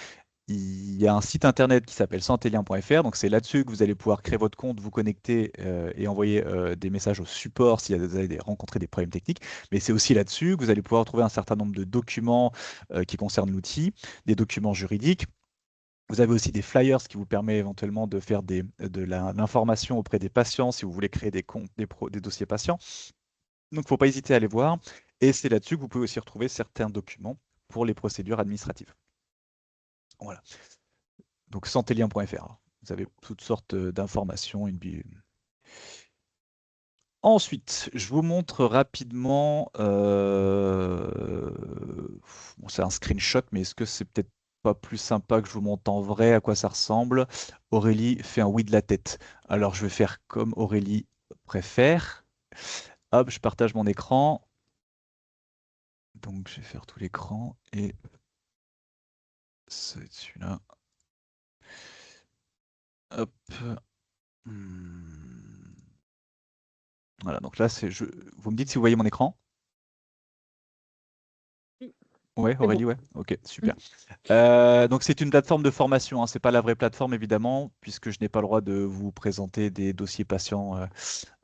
il y a un site internet qui s'appelle santelien.fr, donc c'est là-dessus que vous allez pouvoir créer votre compte, vous connecter et envoyer des messages au support si vous avez rencontré des problèmes techniques. Mais c'est aussi là-dessus que vous allez pouvoir trouver un certain nombre de documents qui concernent l'outil, des documents juridiques. Vous avez aussi des flyers qui vous permettent éventuellement de faire de l'information auprès des patients si vous voulez créer des comptes, des dossiers patients. Donc, il ne faut pas hésiter à aller voir. Et c'est là-dessus que vous pouvez aussi retrouver certains documents pour les procédures administratives. Voilà. Donc santelien.fr. Vous avez toutes sortes d'informations. Ensuite, je vous montre rapidement. Bon, c'est un screenshot, mais est-ce que c'est peut-être pas plus sympa que je vous montre en vrai à quoi ça ressemble? Aurélie fait un oui de la tête. Alors je vais faire comme Aurélie préfère. Hop, je partage mon écran. Donc je vais faire tout l'écran et c'est celui-là. Hop. Voilà, donc là, vous me dites si vous voyez mon écran? Ouais, C'est Aurélie, bon. ouais. Ok, super. Donc c'est une plateforme de formation, hein. C'est pas la vraie plateforme évidemment, puisque je n'ai pas le droit de vous présenter des dossiers patients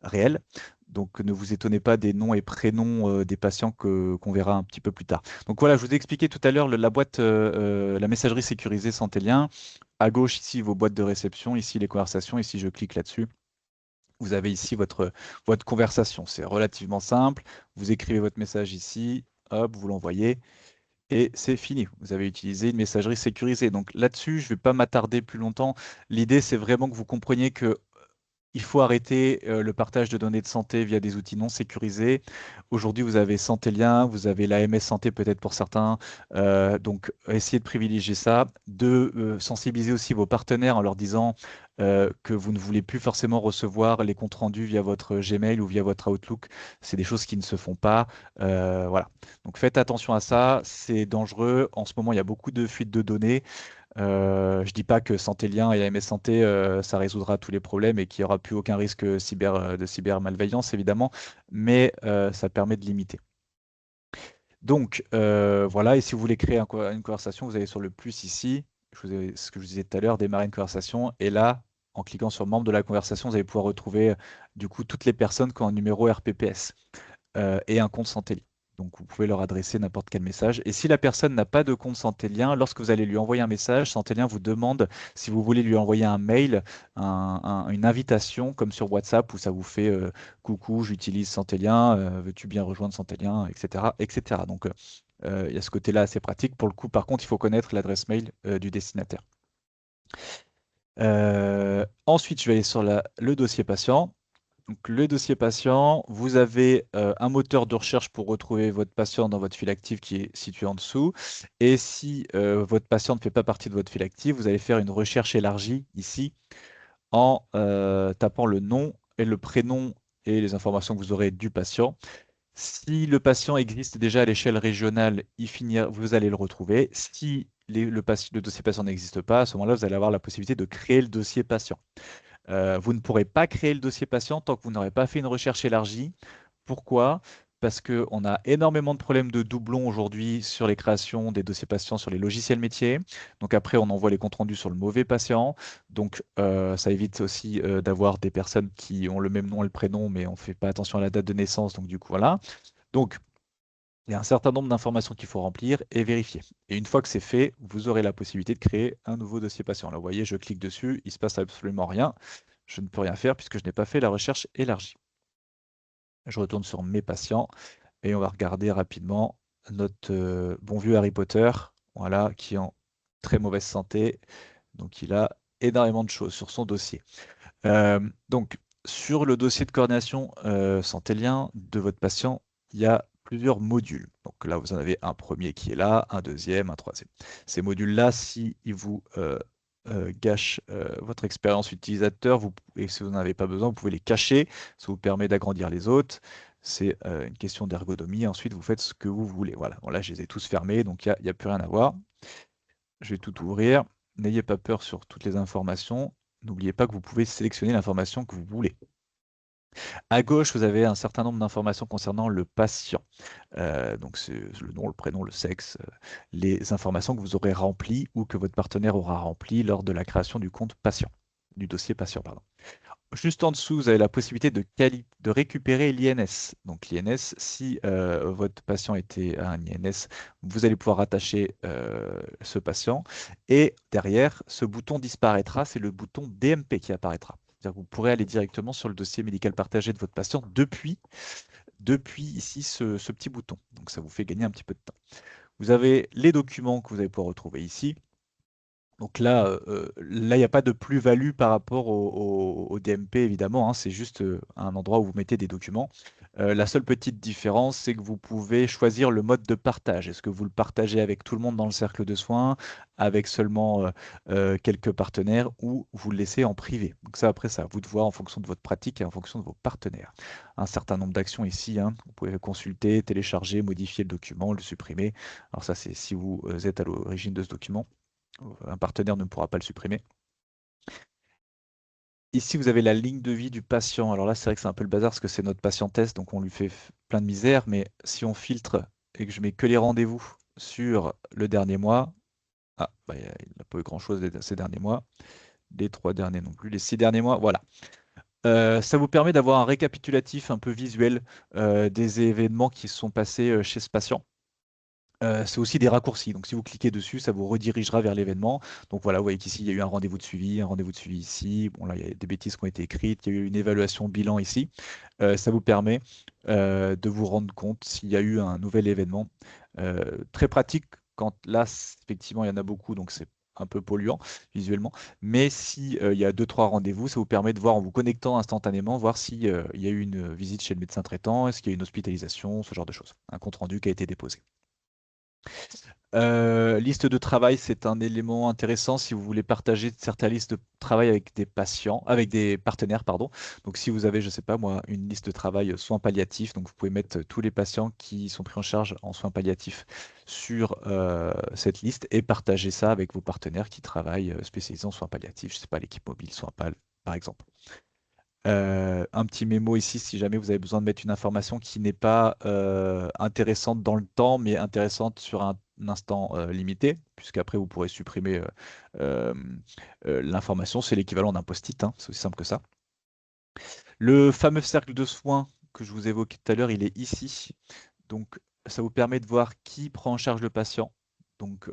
réels. Donc ne vous étonnez pas des noms et prénoms des patients qu'on verra un petit peu plus tard. Donc voilà, je vous ai expliqué tout à l'heure la boîte, la messagerie sécurisée Santelien. À gauche ici vos boîtes de réception, ici les conversations, ici je clique là-dessus. Vous avez ici votre conversation. C'est relativement simple. Vous écrivez votre message ici, hop, vous l'envoyez. Et c'est fini. Vous avez utilisé une messagerie sécurisée. Donc là-dessus, je ne vais pas m'attarder plus longtemps. L'idée, c'est vraiment que vous compreniez que il faut arrêter le partage de données de santé via des outils non sécurisés. Aujourd'hui, vous avez Santelien, vous avez l'AMS Santé peut-être pour certains. Donc, essayez de privilégier ça. De sensibiliser aussi vos partenaires en leur disant que vous ne voulez plus forcément recevoir les comptes rendus via votre Gmail ou via votre Outlook. C'est des choses qui ne se font pas. Voilà. Donc, faites attention à ça. C'est dangereux. En ce moment, il y a beaucoup de fuites de données. Je ne dis pas que Santelien et AMS Santé, ça résoudra tous les problèmes et qu'il n'y aura plus aucun risque de cybermalveillance, évidemment, mais ça permet de limiter. Donc, voilà, et si vous voulez créer une conversation, vous allez sur le plus ici, ce que je vous disais tout à l'heure, démarrer une conversation, et là, en cliquant sur membre de la conversation, vous allez pouvoir retrouver du coup toutes les personnes qui ont un numéro RPPS et un compte Santelien. Donc, vous pouvez leur adresser n'importe quel message. Et si la personne n'a pas de compte Centellien, lorsque vous allez lui envoyer un message, Centellien vous demande si vous voulez lui envoyer un mail, une invitation, comme sur WhatsApp, où ça vous fait coucou, j'utilise Centellien, veux-tu bien rejoindre Centellien, etc., etc. Donc, il y a ce côté-là assez pratique. Pour le coup, par contre, il faut connaître l'adresse mail du destinataire. Ensuite, je vais aller sur le dossier patient. Donc, le dossier patient, vous avez un moteur de recherche pour retrouver votre patient dans votre file active qui est situé en dessous. Et si votre patient ne fait pas partie de votre file active, vous allez faire une recherche élargie ici en tapant le nom et le prénom et les informations que vous aurez du patient. Si le patient existe déjà à l'échelle régionale, vous allez le retrouver. Si le dossier patient n'existe pas, à ce moment-là, vous allez avoir la possibilité de créer le dossier patient. Vous ne pourrez pas créer le dossier patient tant que vous n'aurez pas fait une recherche élargie. Pourquoi? Parce qu'on a énormément de problèmes de doublons aujourd'hui sur les créations des dossiers patients sur les logiciels métiers. Donc après, on envoie les comptes rendus sur le mauvais patient. Donc ça évite aussi d'avoir des personnes qui ont le même nom et le prénom, mais on ne fait pas attention à la date de naissance. Donc du coup, voilà. Donc, il y a un certain nombre d'informations qu'il faut remplir et vérifier. Et une fois que c'est fait, vous aurez la possibilité de créer un nouveau dossier patient. Là, vous voyez, je clique dessus, il ne se passe absolument rien. Je ne peux rien faire puisque je n'ai pas fait la recherche élargie. Je retourne sur mes patients et on va regarder rapidement notre bon vieux Harry Potter, voilà, qui est en très mauvaise santé. Donc, il a énormément de choses sur son dossier. Donc, sur le dossier de coordination Centellien de votre patient, il y a plusieurs modules. Donc là, vous en avez un premier qui est là, un deuxième, un troisième. Ces modules-là, s'ils vous gâchent votre expérience utilisateur, et si vous n'en avez pas besoin, vous pouvez les cacher. Ça vous permet d'agrandir les autres. C'est une question d'ergonomie. Ensuite, vous faites ce que vous voulez. Voilà. Bon, là, je les ai tous fermés, donc il n'y a plus rien à voir. Je vais tout ouvrir. N'ayez pas peur sur toutes les informations. N'oubliez pas que vous pouvez sélectionner l'information que vous voulez. À gauche, vous avez un certain nombre d'informations concernant le patient. Donc, c'est le nom, le prénom, le sexe, les informations que vous aurez remplies ou que votre partenaire aura remplies lors de la création du compte patient, du dossier patient, pardon. Juste en dessous, vous avez la possibilité de récupérer l'INS. Donc l'INS, si votre patient était un INS, vous allez pouvoir rattacher ce patient. Et derrière, ce bouton disparaîtra, c'est le bouton DMP qui apparaîtra. C'est-à-dire que vous pourrez aller directement sur le dossier médical partagé de votre patient depuis ici ce petit bouton. Donc ça vous fait gagner un petit peu de temps. Vous avez les documents que vous allez pouvoir retrouver ici. Donc là, il n'y a pas de plus-value par rapport au DMP, évidemment, hein, c'est juste un endroit où vous mettez des documents. La seule petite différence, c'est que vous pouvez choisir le mode de partage. Est-ce que vous le partagez avec tout le monde dans le cercle de soins, avec seulement quelques partenaires, ou vous le laissez en privé? Donc ça, après, c'est à vous de voir en fonction de votre pratique et en fonction de vos partenaires. Un certain nombre d'actions ici, hein, vous pouvez consulter, télécharger, modifier le document, le supprimer. Alors ça, c'est si vous êtes à l'origine de ce document. Un partenaire ne pourra pas le supprimer. Ici, vous avez la ligne de vie du patient. Alors là, c'est vrai que c'est un peu le bazar parce que c'est notre patient test, donc on lui fait plein de misère. Mais si on filtre et que je mets que les rendez-vous sur le dernier mois, il n'a pas eu grand-chose ces derniers mois. Les 3 derniers non plus. Les 6 derniers mois, voilà. Ça vous permet d'avoir un récapitulatif un peu visuel des événements qui se sont passés chez ce patient. C'est aussi des raccourcis. Donc, si vous cliquez dessus, ça vous redirigera vers l'événement. Donc, voilà, vous voyez qu'ici, il y a eu un rendez-vous de suivi ici. Bon, là, il y a des bêtises qui ont été écrites. Il y a eu une évaluation bilan ici. Ça vous permet de vous rendre compte s'il y a eu un nouvel événement. Très pratique quand là, effectivement, il y en a beaucoup, donc c'est un peu polluant visuellement. Mais s'il y a 2-3 rendez-vous, ça vous permet de voir en vous connectant instantanément, voir s'il y a eu une visite chez le médecin traitant, est-ce qu'il y a eu une hospitalisation, ce genre de choses. Un compte rendu qui a été déposé. Liste de travail, c'est un élément intéressant si vous voulez partager certaines listes de travail avec des patients, avec des partenaires, pardon. Donc, si vous avez, je sais pas moi, une liste de travail soins palliatifs, donc vous pouvez mettre tous les patients qui sont pris en charge en soins palliatifs sur cette liste et partager ça avec vos partenaires qui travaillent spécialisés en soins palliatifs. Je sais pas, l'équipe mobile soins pal, par exemple. Un petit mémo ici, si jamais vous avez besoin de mettre une information qui n'est pas intéressante dans le temps, mais intéressante sur un instant limité, puisqu'après vous pourrez supprimer l'information. C'est l'équivalent d'un post-it, hein, c'est aussi simple que ça. Le fameux cercle de soins que je vous évoquais tout à l'heure, il est ici. Donc, ça vous permet de voir qui prend en charge le patient. Donc,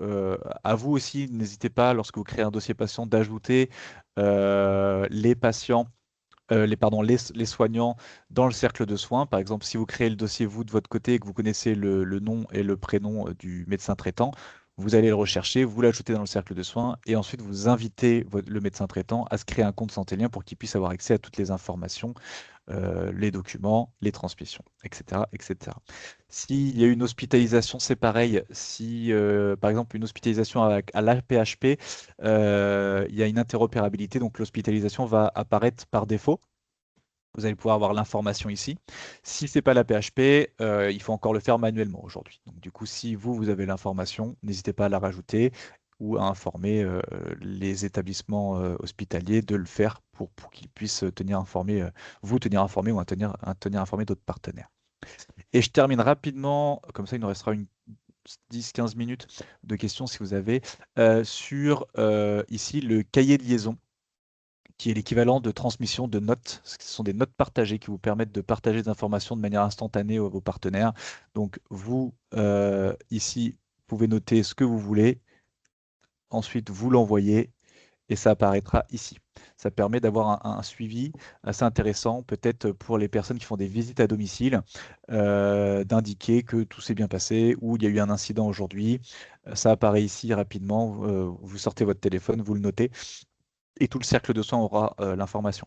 à vous aussi, n'hésitez pas, lorsque vous créez un dossier patient, d'ajouter les patients, les soignants dans le cercle de soins. Par exemple, si vous créez le dossier, vous, de votre côté, et que vous connaissez le nom et le prénom du médecin traitant, vous allez le rechercher, vous l'ajoutez dans le cercle de soins, et ensuite vous invitez le médecin traitant à se créer un compte Santé Lien pour qu'il puisse avoir accès à toutes les informations, les documents, les transmissions, etc., etc. S'il y a une hospitalisation, c'est pareil. Si, par exemple, une hospitalisation à l'AP-HP, il y a une interopérabilité, donc l'hospitalisation va apparaître par défaut. Vous allez pouvoir avoir l'information ici. Si ce n'est pas la PHP, il faut encore le faire manuellement aujourd'hui. Donc, du coup, si vous avez l'information, n'hésitez pas à la rajouter ou à informer les établissements hospitaliers de le faire pour qu'ils puissent tenir informé, vous tenir informé ou tenir informé d'autres partenaires. Et je termine rapidement, comme ça il nous restera une 10-15 minutes de questions si vous avez, sur ici le cahier de liaison, qui est l'équivalent de transmission de notes. Ce sont des notes partagées qui vous permettent de partager des informations de manière instantanée à vos partenaires. Donc vous, ici, pouvez noter ce que vous voulez. Ensuite, vous l'envoyez et ça apparaîtra ici. Ça permet d'avoir un suivi assez intéressant, peut-être pour les personnes qui font des visites à domicile, d'indiquer que tout s'est bien passé ou il y a eu un incident aujourd'hui. Ça apparaît ici rapidement. Vous sortez votre téléphone, vous le notez et tout le cercle de soins aura l'information.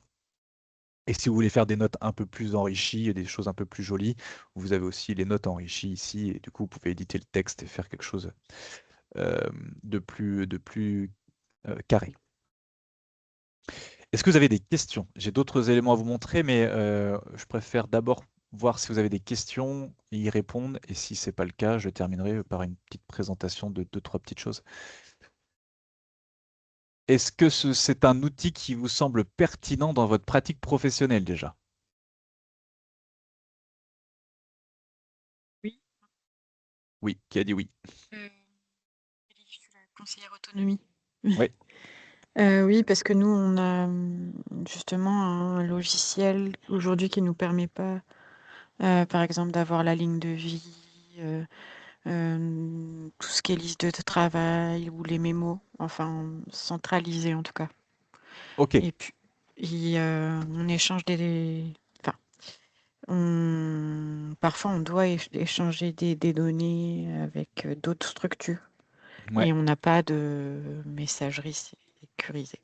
Et si vous voulez faire des notes un peu plus enrichies et des choses un peu plus jolies, vous avez aussi les notes enrichies ici et du coup vous pouvez éditer le texte et faire quelque chose de plus carré. Est-ce que vous avez des questions? J'ai d'autres éléments à vous montrer, mais je préfère d'abord voir si vous avez des questions et y répondre. Et si ce n'est pas le cas, je terminerai par une petite présentation de 2-3 petites choses. Est-ce que c'est un outil qui vous semble pertinent dans votre pratique professionnelle déjà? Oui. Oui, qui a dit oui? Je suis la conseillère autonomie. Oui. Oui, parce que nous, on a justement un logiciel aujourd'hui qui nous permet pas, par exemple, d'avoir la ligne de vie, tout ce qui est liste de travail ou les mémos, enfin centralisé en tout cas. Ok. Et puis, on échange enfin, parfois on doit échanger des données avec d'autres structures Ouais. et on n'a pas de messagerie sécurisée.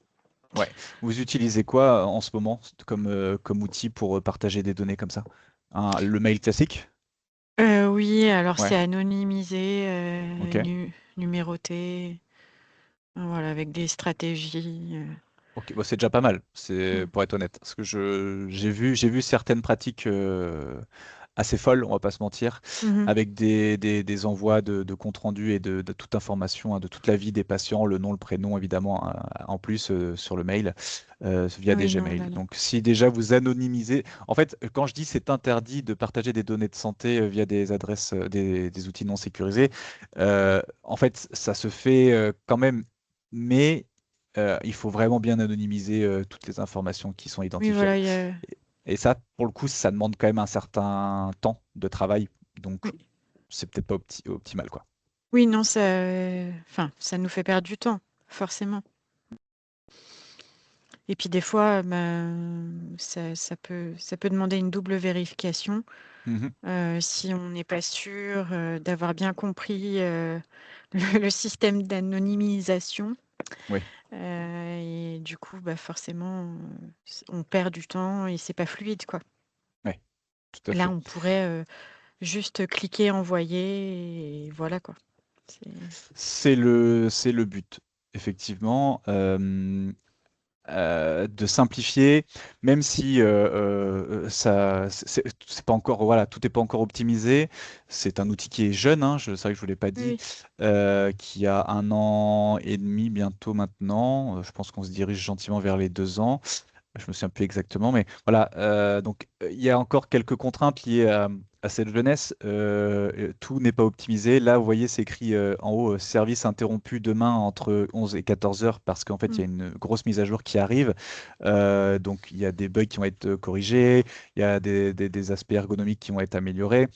Ouais. Vous utilisez quoi en ce moment comme outil pour partager des données comme ça? Le mail classique? Oui, alors Ouais. c'est anonymisé, Ok. numéroté, voilà, avec des stratégies. Ok, bon, c'est déjà pas mal, c'est Mm. pour être honnête. Parce que j'ai vu certaines pratiques assez folles, on va pas se mentir, Mhm. avec des envois de compte rendu et de toute information, hein, de toute la vie des patients, le nom, le prénom, évidemment, en plus sur le mail, via des Oui, non, Gmail. là, non. Donc, si déjà vous anonymisez, en fait, quand je dis c'est interdit de partager des données de santé via des adresses, des outils non sécurisés, en fait, ça se fait quand même, mais il faut vraiment bien anonymiser toutes les informations qui sont Oui, identifiées. voilà, Et ça, pour le coup, ça demande quand même un certain temps de travail. Donc, oui. c'est peut-être pas optimal, quoi. Oui, non, enfin, ça nous fait perdre du temps, forcément. Et puis des fois, ça peut demander une double vérification Mhm. si on n'est pas sûr d'avoir bien compris le système d'anonymisation. Oui, Et du coup, forcément, on perd du temps et c'est pas fluide, quoi. oui, tout à Là, fait. on pourrait juste cliquer, envoyer, et voilà, quoi. C'est- C'est le but, effectivement. De simplifier, même si ça, c'est pas encore, voilà, tout n'est pas encore optimisé. C'est un outil qui est jeune, hein, c'est vrai que je vous l'ai pas Oui, dit, oui. qui a 1 an et demi bientôt maintenant. Je pense qu'on se dirige gentiment vers les 2 ans. Je me souviens plus exactement, mais voilà. Donc, il y a encore quelques contraintes liées à cette jeunesse. Tout n'est pas optimisé. Là, vous voyez, c'est écrit en haut, service interrompu demain entre 11 et 14 heures parce qu'en fait, il y Mm. a une grosse mise à jour qui arrive. Donc, il y a des bugs qui vont être corrigés. Il y a des aspects ergonomiques qui vont être améliorés.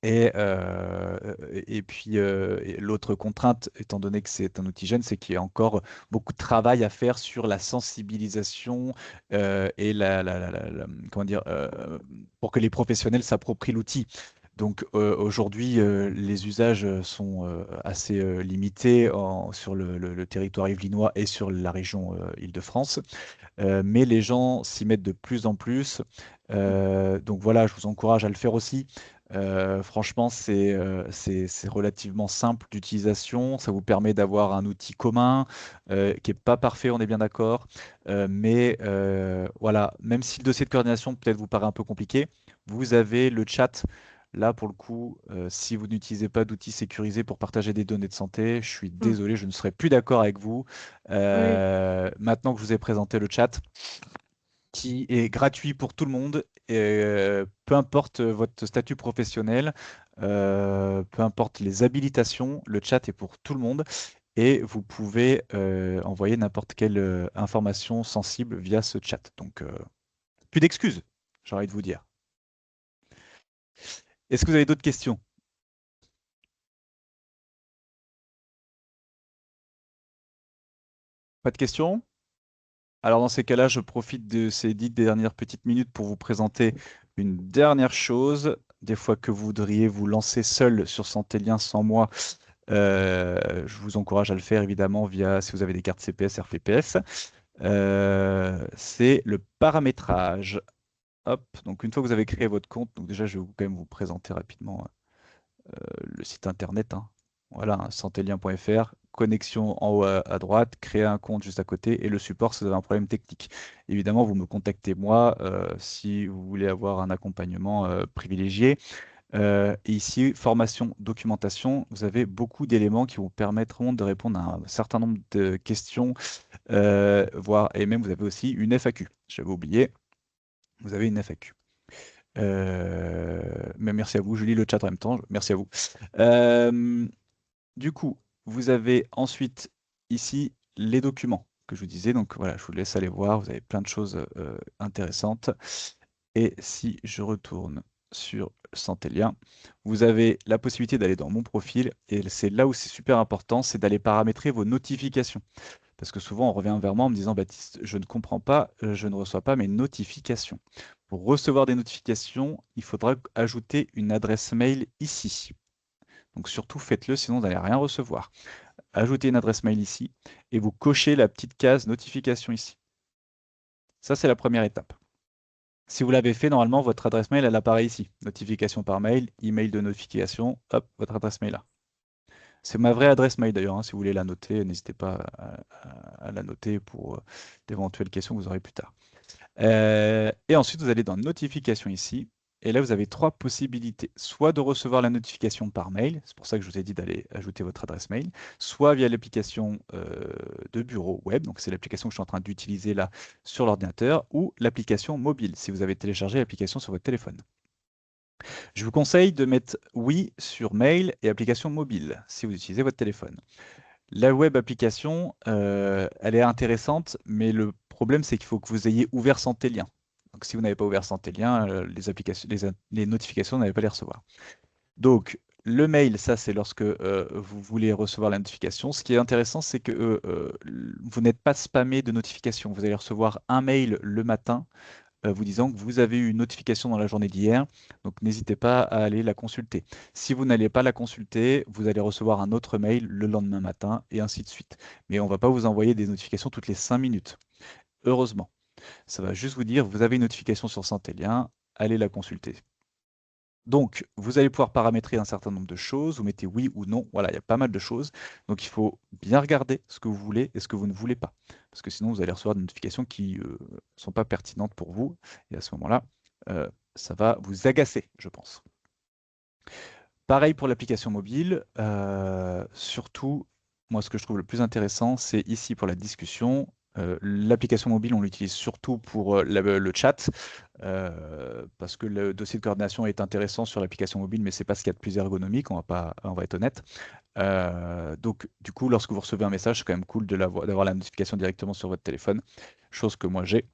Et puis, l'autre contrainte, étant donné que c'est un outil jeune, c'est qu'il y a encore beaucoup de travail à faire sur la sensibilisation et comment dire, pour que les professionnels s'approprient l'outil. Donc aujourd'hui, les usages sont assez limités sur le territoire yvelinois et sur la région Île-de-France. Mais les gens s'y mettent de plus en plus. Donc voilà, je vous encourage à le faire aussi. Franchement, c'est relativement simple d'utilisation. Ça vous permet d'avoir un outil commun qui n'est pas parfait, on est bien d'accord. Mais voilà, même si le dossier de coordination peut-être vous paraît un peu compliqué, vous avez le chat. Là, pour le coup, si vous n'utilisez pas d'outils sécurisés pour partager des données de santé, je suis Mm. désolé, je ne serai plus d'accord avec vous. Oui. Maintenant que je vous ai présenté le chat, qui est gratuit pour tout le monde, et, peu importe votre statut professionnel, peu importe les habilitations, le chat est pour tout le monde et vous pouvez envoyer n'importe quelle information sensible via ce chat. Donc, plus d'excuses, j'ai envie de vous dire. Est-ce que vous avez d'autres questions? Pas de questions? Alors dans ces cas-là, je profite de ces 10 dernières petites minutes pour vous présenter une dernière chose. Des fois que vous voudriez vous lancer seul sur Santélien sans moi, je vous encourage à le faire évidemment via, si vous avez des cartes CPS, RPPS. C'est le paramétrage. Hop, donc une fois que vous avez créé votre compte, donc déjà je vais quand même vous présenter rapidement le site internet, hein. Voilà, hein, santélien.fr, connexion en haut à droite, créer un compte juste à côté et le support si vous avez un problème technique. Évidemment, vous me contactez moi si vous voulez avoir un accompagnement privilégié. Et ici, formation, documentation, vous avez beaucoup d'éléments qui vous permettront de répondre à un certain nombre de questions, et même vous avez aussi une FAQ. J'avais oublié, vous avez une FAQ. Mais merci à vous, je lis le chat en même temps, merci à vous. Du coup, vous avez ensuite ici les documents que je vous disais. Donc voilà, je vous laisse aller voir. Vous avez plein de choses intéressantes. Et si je retourne sur Santélien, vous avez la possibilité d'aller dans mon profil. Et c'est là où c'est super important, c'est d'aller paramétrer vos notifications. Parce que souvent, on revient vers moi en me disant, Baptiste, je ne comprends pas, je ne reçois pas mes notifications. Pour recevoir des notifications, il faudra ajouter une adresse mail ici. Donc surtout faites-le, sinon vous n'allez rien recevoir. Ajoutez une adresse mail ici et vous cochez la petite case notification ici. Ça, c'est la première étape. Si vous l'avez fait, normalement, votre adresse mail, elle apparaît ici. Notification par mail, email de notification, hop, votre adresse mail là. C'est ma vraie adresse mail d'ailleurs, hein, si vous voulez la noter, n'hésitez pas à la noter pour d'éventuelles questions que vous aurez plus tard. Et ensuite, vous allez dans notification ici. Et là, vous avez trois possibilités. Soit de recevoir la notification par mail, c'est pour ça que je vous ai dit d'aller ajouter votre adresse mail, soit via l'application de bureau web, donc c'est l'application que je suis en train d'utiliser là sur l'ordinateur, ou l'application mobile, si vous avez téléchargé l'application sur votre téléphone. Je vous conseille de mettre oui sur mail et application mobile, si vous utilisez votre téléphone. La web application, elle est intéressante, mais le problème, c'est qu'il faut que vous ayez ouvert Santélien. Donc, si vous n'avez pas ouvert Santélien, les notifications, vous n'allez pas les recevoir. Donc, le mail, ça, c'est lorsque vous voulez recevoir la notification. Ce qui est intéressant, c'est que vous n'êtes pas spammé de notifications. Vous allez recevoir un mail le matin vous disant que vous avez eu une notification dans la journée d'hier, donc n'hésitez pas à aller la consulter. Si vous n'allez pas la consulter, vous allez recevoir un autre mail le lendemain matin et ainsi de suite. Mais on ne va pas vous envoyer des notifications toutes les 5 minutes. Heureusement. Ça va juste vous dire, vous avez une notification sur Santélien, allez la consulter. Donc, vous allez pouvoir paramétrer un certain nombre de choses, vous mettez oui ou non, voilà, il y a pas mal de choses. Donc, il faut bien regarder ce que vous voulez et ce que vous ne voulez pas. Parce que sinon, vous allez recevoir des notifications qui ne sont pas pertinentes pour vous. Et à ce moment-là, ça va vous agacer, je pense. Pareil pour l'application mobile. Surtout, moi, ce que je trouve le plus intéressant, c'est ici pour la discussion. L'application mobile, on l'utilise surtout pour le chat, parce que le dossier de coordination est intéressant sur l'application mobile, mais ce n'est pas ce qu'il y a de plus ergonomique, on va être honnête. Donc, du coup, lorsque vous recevez un message, c'est quand même cool d'avoir la notification directement sur votre téléphone, chose que moi j'ai.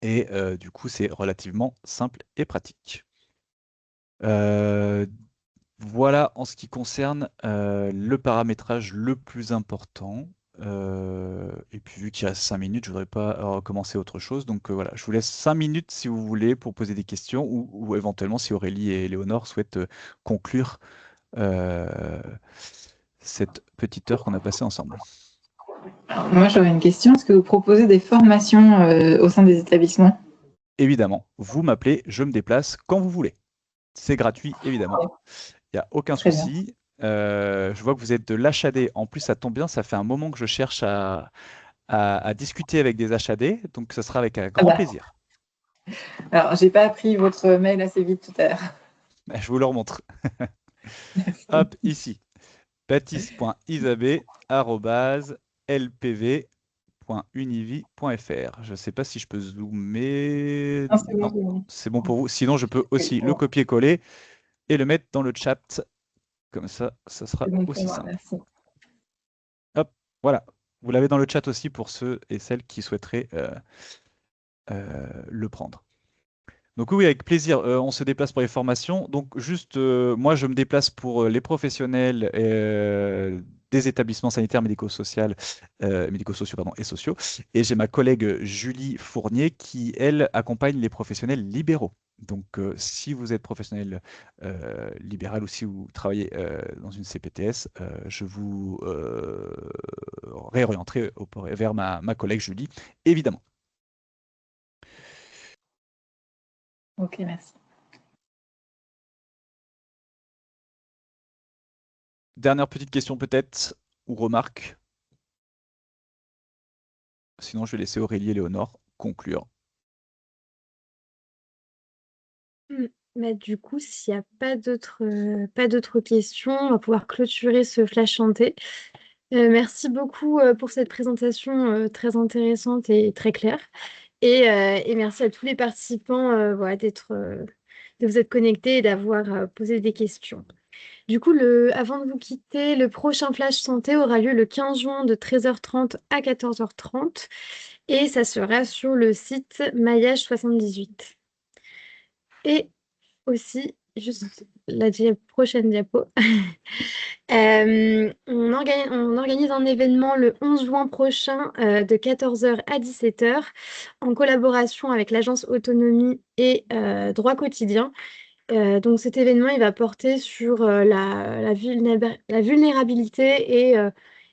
Et du coup, c'est relativement simple et pratique. Voilà en ce qui concerne le paramétrage le plus important. Et puis vu qu'il reste 5 minutes, je voudrais pas recommencer autre chose. Donc voilà, je vous laisse 5 minutes si vous voulez pour poser des questions ou éventuellement si Aurélie et Léonore souhaitent conclure cette petite heure qu'on a passée ensemble. Alors, moi, j'aurais une question. Est-ce que vous proposez des formations au sein des établissements? Évidemment, vous m'appelez, je me déplace quand vous voulez. C'est gratuit, évidemment. Il n'y a aucun Très bien. souci. Je vois que vous êtes de l'HAD. En plus, ça tombe bien, ça fait un moment que je cherche à discuter avec des HAD, donc ce sera avec un grand plaisir. Alors, j'ai pas appris votre mail assez vite tout à l'heure. Je vous le remontre. Hop, ici. baptiste.isabé@lpv.univi.fr. Je ne sais pas si je peux zoomer. Non, c'est bon, Non, c'est bon. c'est bon pour vous. Sinon, je peux aussi le copier-coller et le mettre dans le chat. Comme ça sera C'est bon pour aussi moi, simple. merci. Hop, voilà. Vous l'avez dans le chat aussi pour ceux et celles qui souhaiteraient le prendre. Donc oui, avec plaisir, on se déplace pour les formations. Donc juste, moi, je me déplace pour les professionnels des établissements sanitaires médico-sociaux pardon, et sociaux. Et j'ai ma collègue Julie Fournier qui, elle, accompagne les professionnels libéraux. Donc si vous êtes professionnel libéral ou si vous travaillez dans une CPTS, je vous réorienterai vers ma collègue Julie, évidemment. Ok, merci. Dernière petite question peut-être, ou remarque. Sinon, je vais laisser Aurélie et Léonore conclure. Du coup, s'il n'y a pas d'autres questions, on va pouvoir clôturer ce flash santé. Merci beaucoup pour cette présentation très intéressante et très claire. Et merci à tous les participants voilà, de vous être connectés et d'avoir posé des questions. Du coup, avant de vous quitter, le prochain flash santé aura lieu le 15 juin de 13h30 à 14h30 et ça sera sur le site Maillage 78. Et aussi, juste la prochaine diapo. On organise un événement le 11 juin prochain de 14h à 17h en collaboration avec l'agence Autonomie et Droit Quotidien. Donc cet événement, il va porter sur la vulnérabilité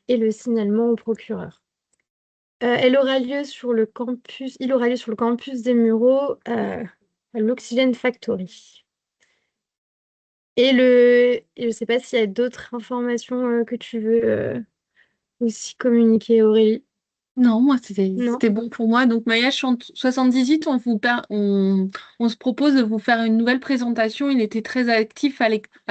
et le signalement au procureur. Il aura lieu sur le campus des Mureaux, à l'Oxygène Factory. Et je ne sais pas s'il y a d'autres informations que tu veux aussi communiquer, Aurélie. Non, moi, Non. c'était bon pour moi. Donc, Maillage 78, on se propose de vous faire une nouvelle présentation. Il était très actif à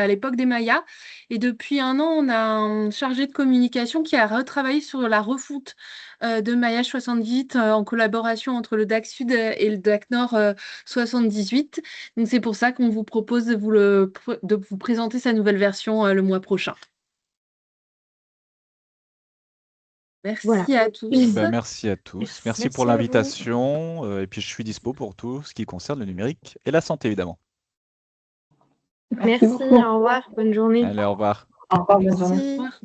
l'époque des Mayas. Et depuis un an, on a un chargé de communication qui a retravaillé sur la refonte de Maillage 78 en collaboration entre le DAC Sud et le DAC Nord 78. Donc, c'est pour ça qu'on vous propose de vous présenter sa nouvelle version le mois prochain. Merci Voilà. à tous. Merci à tous. Merci pour à vous. l'invitation. Et puis, je suis dispo pour tout ce qui concerne le numérique et la santé, évidemment. Merci, beaucoup. au revoir, bonne journée. Allez, au revoir. Au revoir, bonne Merci. journée. Au revoir.